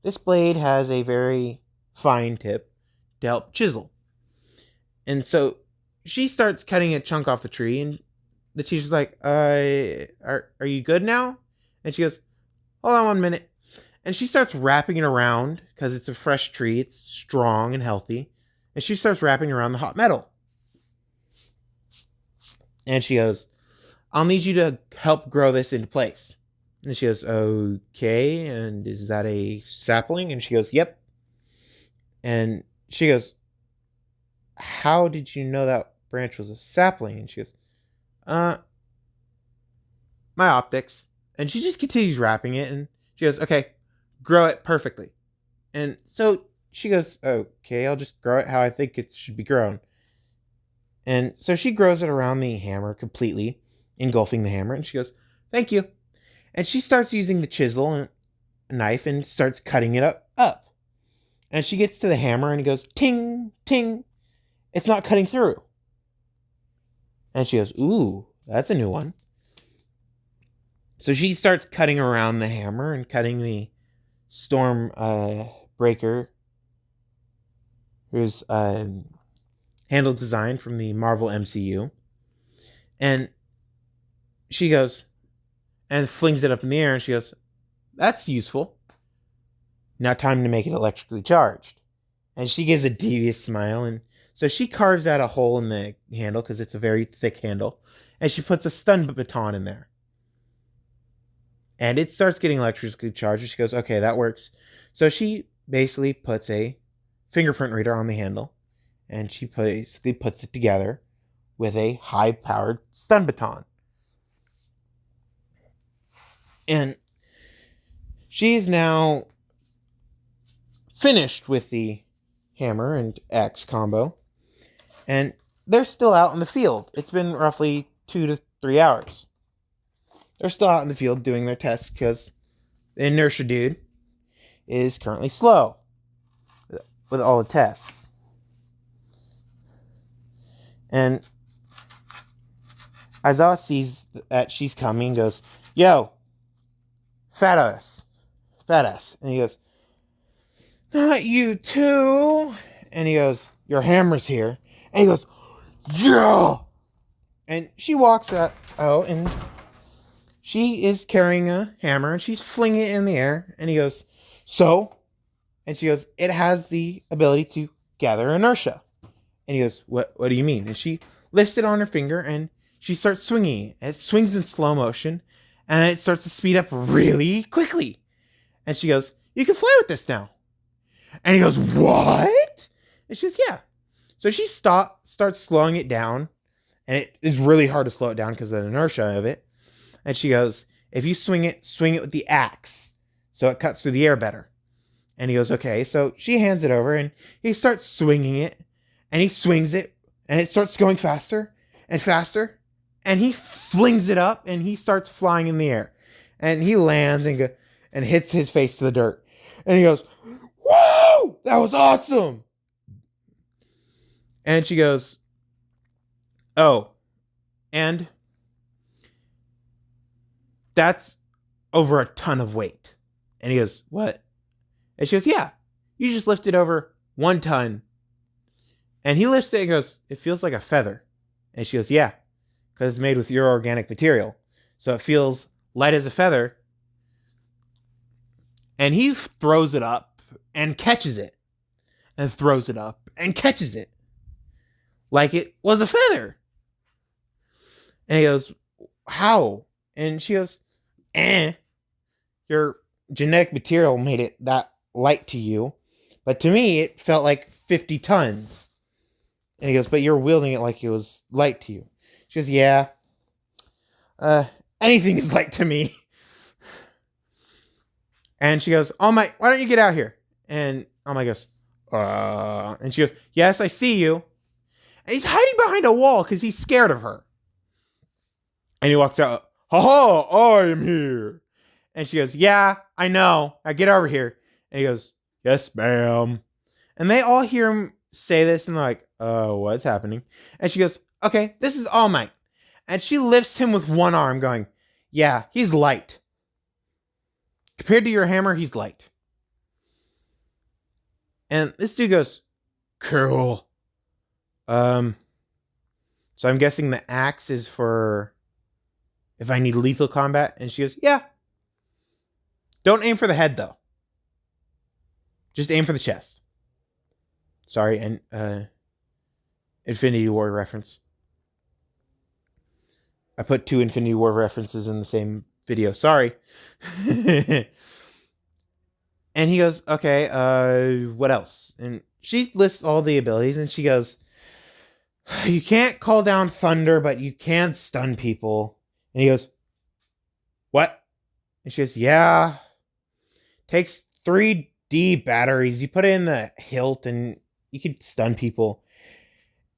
this blade has a very fine tip to help chisel. And so she starts cutting a chunk off the tree, and the teacher's like, are you good now? And she goes, hold on 1 minute. And she starts wrapping it around, because it's a fresh tree, it's strong and healthy. And she starts wrapping around the hot metal. And she goes, I'll need you to help grow this into place. And she goes, okay, and is that a sapling? And she goes, yep. And she goes, how did you know that branch was a sapling? And she goes, my optics. And she just continues wrapping it, and she goes, okay, grow it perfectly. And so she goes, okay, I'll just grow it how I think it should be grown. And so she grows it around the hammer completely, engulfing the hammer, and she goes, thank you. And she starts using the chisel and knife and starts cutting it up. And she gets to the hammer and it goes, ting, ting. It's not cutting through. And she goes, ooh, that's a new one. So she starts cutting around the hammer and cutting the storm breaker, who's handle design from the Marvel MCU. And she goes and flings it up in the air, and she goes, "That's useful. Now time to make it electrically charged." And she gives a devious smile, and so she carves out a hole in the handle because it's a very thick handle, and she puts a stun baton in there. And it starts getting electrically charged. She goes, "Okay, that works." So she basically puts a fingerprint reader on the handle, and she basically puts it together with a high-powered stun baton. And she is now finished with the hammer and axe combo, and they're still out in the field. It's been roughly 2 to 3 hours. They're still out in the field doing their tests because the inertia dude is currently slow with all the tests. And Aizawa sees that she's coming and goes, "Yo, fat ass. And he goes, "Not you too." And he goes, "Your hammer's here." And he goes, "Yeah." And she walks out, and she is carrying a hammer, and she's flinging it in the air. And he goes, "So?" And she goes, "It has the ability to gather inertia." And he goes, What do you mean?" And she lifts it on her finger, and she starts swinging it. And it swings in slow motion, and it starts to speed up really quickly. And she goes, "You can fly with this now." And he goes, "What?" And she goes, "Yeah." So she starts slowing it down, and it is really hard to slow it down because of the inertia of it. And she goes, "If you swing it with the axe, so it cuts through the air better." And he goes, "Okay." So she hands it over, and he starts swinging it, and he swings it, and it starts going faster and faster, and he flings it up, and he starts flying in the air, and he lands and hits his face to the dirt, and he goes, "Whoa, that was awesome!" And she goes, "Oh, and that's over a ton of weight." And he goes, "What?" And she goes, "Yeah, you just lifted over 1 ton." And he lifts it and goes, "It feels like a feather." And she goes, "Yeah, because it's made with your organic material. So it feels light as a feather." And he throws it up and catches it. And throws it up and catches it. Like it was a feather. And he goes, "How?" And she goes, "Your genetic material made it that light to you. But to me, it felt like 50 tons. And he goes, "But you're wielding it like it was light to you." She goes, "Yeah. Anything is light to me." And she goes, "All Might, why don't you get out here?" And All Might goes, And she goes, "Yes, I see you." And he's hiding behind a wall because he's scared of her. And he walks out, "Ha ha, I am here." And she goes, "Yeah, I know. Now get over here." And he goes, "Yes, ma'am." And they all hear him say this, and they're like, "What's happening?" And she goes, "Okay, this is All Might." And she lifts him with one arm, going, "Yeah, he's light. Compared to your hammer, he's light." And this dude goes, "Cool. So I'm guessing the axe is for if I need lethal combat." And she goes, "Yeah. Don't aim for the head, though. Just aim for the chest." Sorry, and Infinity War reference. I put 2 Infinity War references in the same video. Sorry. And he goes, "Okay, what else?" And she lists all the abilities, and she goes, "You can't call down thunder, but you can stun people." And he goes, "What?" And she goes, "Yeah. Takes 3D batteries. You put it in the hilt, and you can stun people."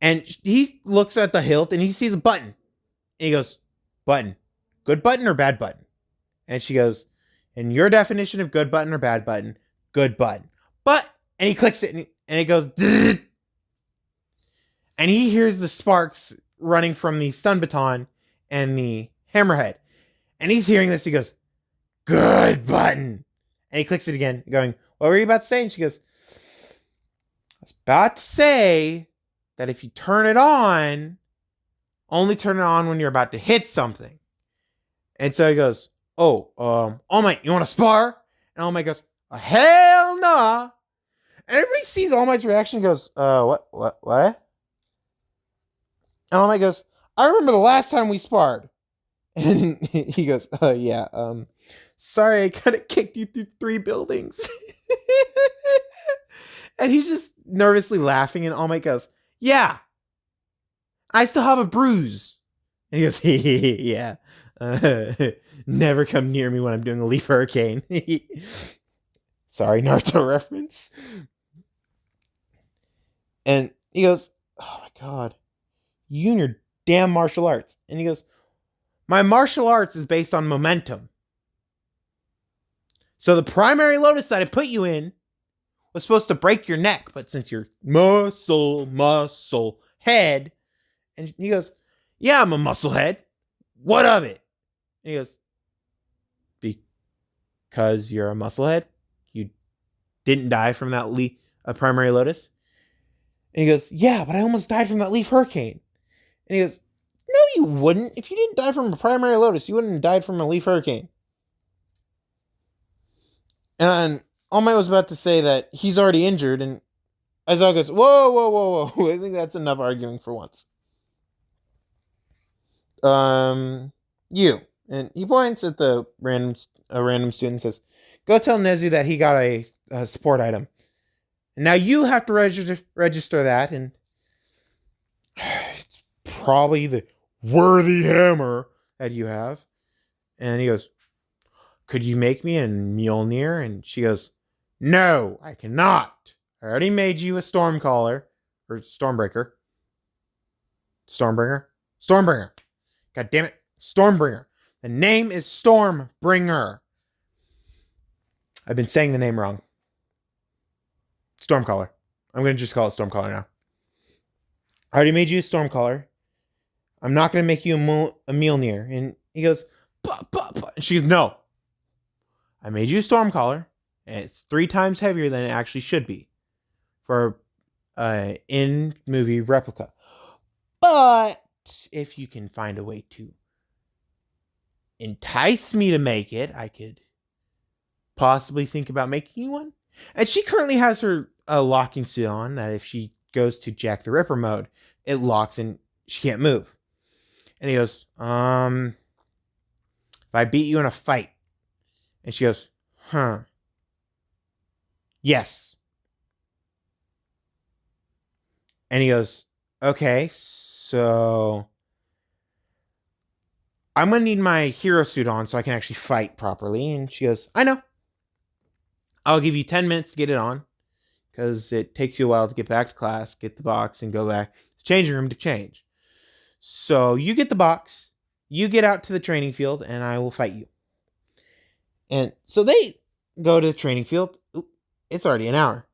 And he looks at the hilt, and he sees a button. And he goes, "Button. Good button or bad button?" And she goes, "In your definition of good button or bad button, good button." And he clicks it, and it goes, Zzz! And he hears the sparks running from the stun baton and the hammerhead. And he's hearing this. He goes, good button. And he clicks it again, going, what were you about to say? And she goes, I was about to say that if you turn it on, only turn it on when you're about to hit something. And so he goes, oh, All Might, you want to spar? And All Might goes, hell nah. And everybody sees All Might's reaction and goes, what? And All Might goes, I remember the last time we sparred. And he goes, yeah, sorry, I kind of kicked you through 3 buildings. And he's just nervously laughing, and All Might goes, yeah, I still have a bruise. And he goes, yeah, never come near me when I'm doing a leaf hurricane. Sorry, Naruto reference. And he goes, oh my god, you and your damn martial arts. And he goes, my martial arts is based on momentum. So the primary lotus that I put you in was supposed to break your neck, but since you're muscle head, and he goes, yeah, I'm a muscle head. What of it? And he goes, because you're a muscle head? You didn't die from that primary lotus? And he goes, yeah, but I almost died from that leaf hurricane. And he goes, no, you wouldn't. If you didn't die from a primary lotus, you wouldn't have died from a leaf hurricane. And All Might was about to say that he's already injured, and Aizawa goes, whoa. I think that's enough arguing for once. You. And he points at a random student and says, go tell Nezu that he got a support item. And now you have to register that, and it's probably the worthy hammer that you have. And he goes, could you make me a Mjolnir? And she goes, no, I cannot. I already made you a Stormcaller. Or Stormbreaker. Stormbringer. God damn it. Stormbringer. The name is Stormbringer. I've been saying the name wrong. Stormcaller. I'm going to just call it Stormcaller now. I already made you a Stormcaller. I'm not going to make you a Mjolnir. And he goes, bah. And she goes, no. I made you a Stormcaller, and it's 3 times heavier than it actually should be for in-movie replica. But if you can find a way to entice me to make it, I could possibly think about making you one. And she currently has her locking suit on, that if she goes to Jack the Ripper mode, it locks and she can't move. And he goes, if I beat you in a fight. And she goes, yes. And he goes, okay, so I'm going to need my hero suit on so I can actually fight properly. And she goes, I know. I'll give you 10 minutes to get it on, because it takes you a while to get back to class, get the box, and go back to the changing room to change. So you get the box, you get out to the training field, and I will fight you. And so they go to the training field. Ooh, it's already an hour.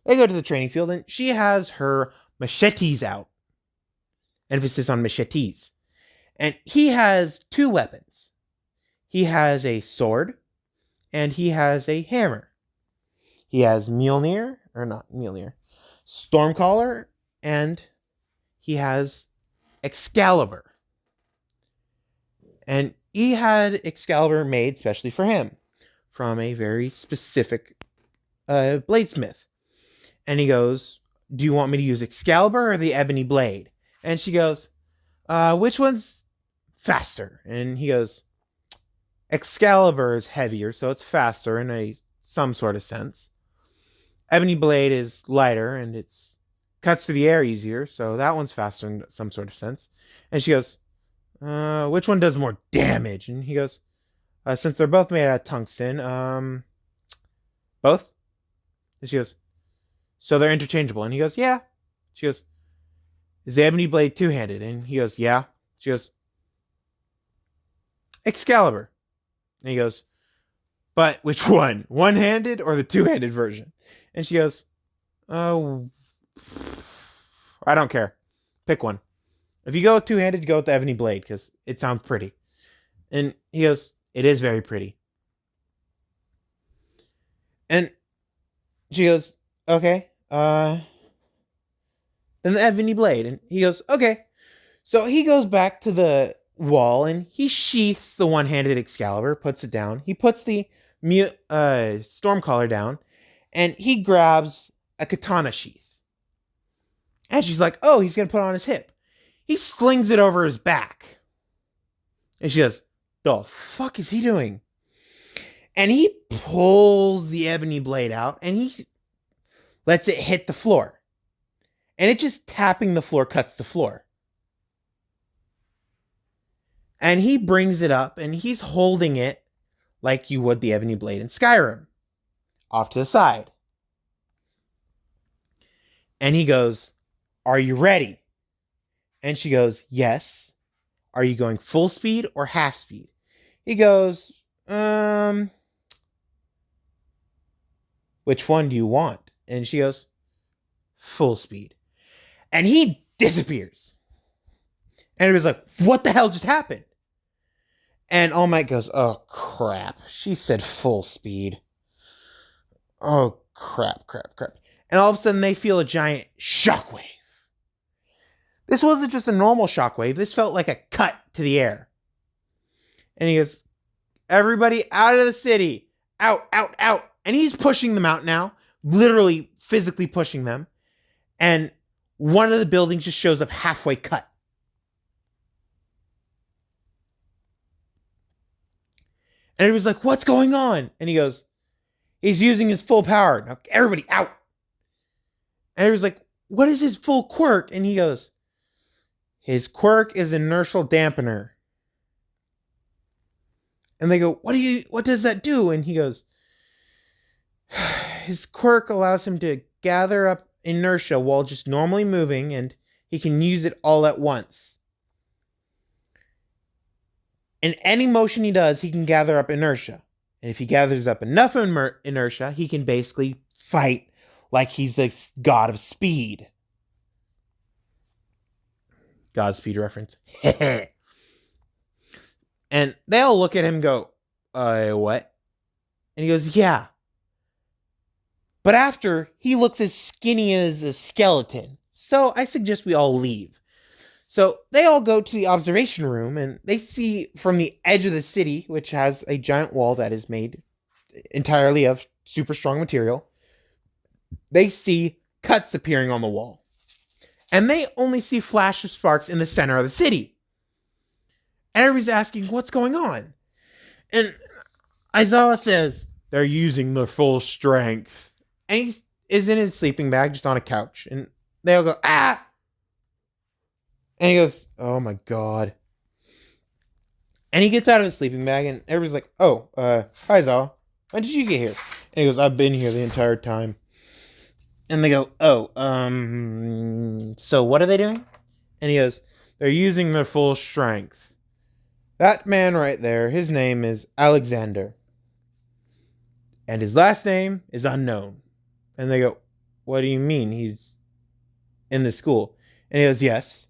They go to the training field, and she has her machetes out. Emphasis on machetes. And he has 2 weapons. He has a sword, and he has a hammer. He has Stormcaller, and he has Excalibur. And he had Excalibur made specially for him from a very specific bladesmith. And he goes, do you want me to use Excalibur or the Ebony Blade? And she goes, which one's faster? And he goes, Excalibur is heavier, so it's faster in some sort of sense. Ebony Blade is lighter, and it's cuts through the air easier, so that one's faster in some sort of sense. And she goes, which one does more damage? And he goes, since they're both made out of tungsten, both? And she goes, so they're interchangeable. And he goes, yeah. She goes, is the Ebony Blade 2-handed? And he goes, yeah. She goes, Excalibur. And he goes, but which one? 1-handed or the 2-handed version? And she goes, oh, I don't care. Pick one. If you go with 2-handed, go with the Ebony Blade, because it sounds pretty. And he goes, It is very pretty. And she goes, okay, then the ebony blade. And he goes, okay. So he goes back to the wall and he sheaths the one-handed Excalibur, puts it down. He puts the Stormcaller down, and he grabs a katana sheath. And she's like, oh, he's going to put it on his hip. He slings it over his back. And she goes, the fuck is he doing? And he pulls the ebony blade out and he lets it hit the floor. And it just tapping the floor cuts the floor. And he brings it up and he's holding it like you would the ebony blade in Skyrim, off to the side. And he goes, are you ready? And she goes, yes. Are you going full speed or half speed? He goes, which one do you want? And she goes, full speed. And he disappears. And it was like, what the hell just happened? And All Might goes, oh, crap. She said full speed. Oh, crap. And all of a sudden, they feel a giant shockwave. This wasn't just a normal shockwave. This felt like a cut to the air. And he goes, everybody out of the city. Out. And he's pushing them out now. Literally, physically pushing them. And one of the buildings just shows up halfway cut. And it was like, what's going on? And he goes, he's using his full power. Now, everybody out. And it was like, what is his full quirk? And he goes, his quirk is inertial dampener. And they go, what does that do? And he goes, his quirk allows him to gather up inertia while just normally moving, and he can use it all at once. In any motion he does, he can gather up inertia. And if he gathers up enough inertia, he can basically fight like he's the god of speed. Godspeed reference. And they all look at him and go, what? And he goes, yeah. But after, he looks as skinny as a skeleton. So I suggest we all leave. So they all go to the observation room and they see from the edge of the city, which has a giant wall that is made entirely of super strong material, they see cuts appearing on the wall. And they only see flash of sparks in the center of the city. And everybody's asking, what's going on? And Aizawa says, they're using their full strength. And he is in his sleeping bag, just on a couch. And they all go, ah! And he goes, oh my god. And he gets out of his sleeping bag, and everybody's like, oh, hi, Zawa. When did you get here? And he goes, I've been here the entire time. And they go, oh, so what are they doing? And he goes, they're using their full strength. That man right there, his name is Alexander. And his last name is unknown. And they go, what do you mean? He's in the school. And he goes, yes.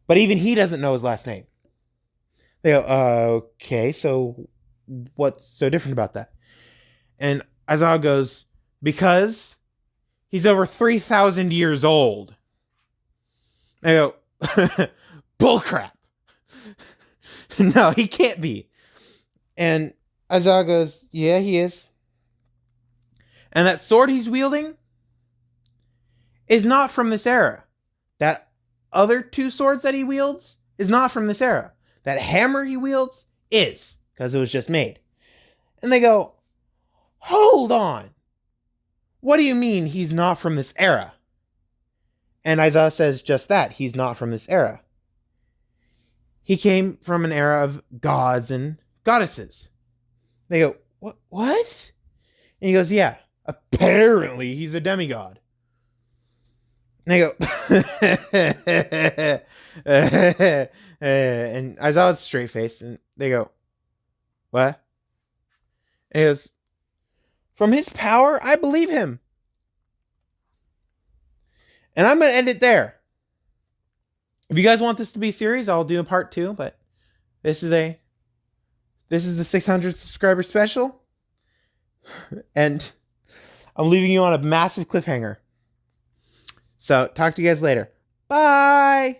But even he doesn't know his last name. They go, okay, so what's so different about that? And Aizawa goes, because he's over 3,000 years old. They go, bullcrap. No, he can't be. And Aizawa goes, yeah, he is. And that sword he's wielding is not from this era. That other two swords that he wields is not from this era. That hammer he wields is, because it was just made. And they go, hold on. What do you mean he's not from this era? And Aizawa says just that. He's not from this era. He came from an era of gods and goddesses. They go, what? And he goes, yeah, apparently he's a demigod. And they go, and Aizawa's straight faced, and they go, what? And he goes, from his power, I believe him. And I'm going to end it there. If you guys want this to be a series, I'll do a part 2, but this is a This is the 600 subscriber special. And I'm leaving you on a massive cliffhanger. So, talk to you guys later. Bye!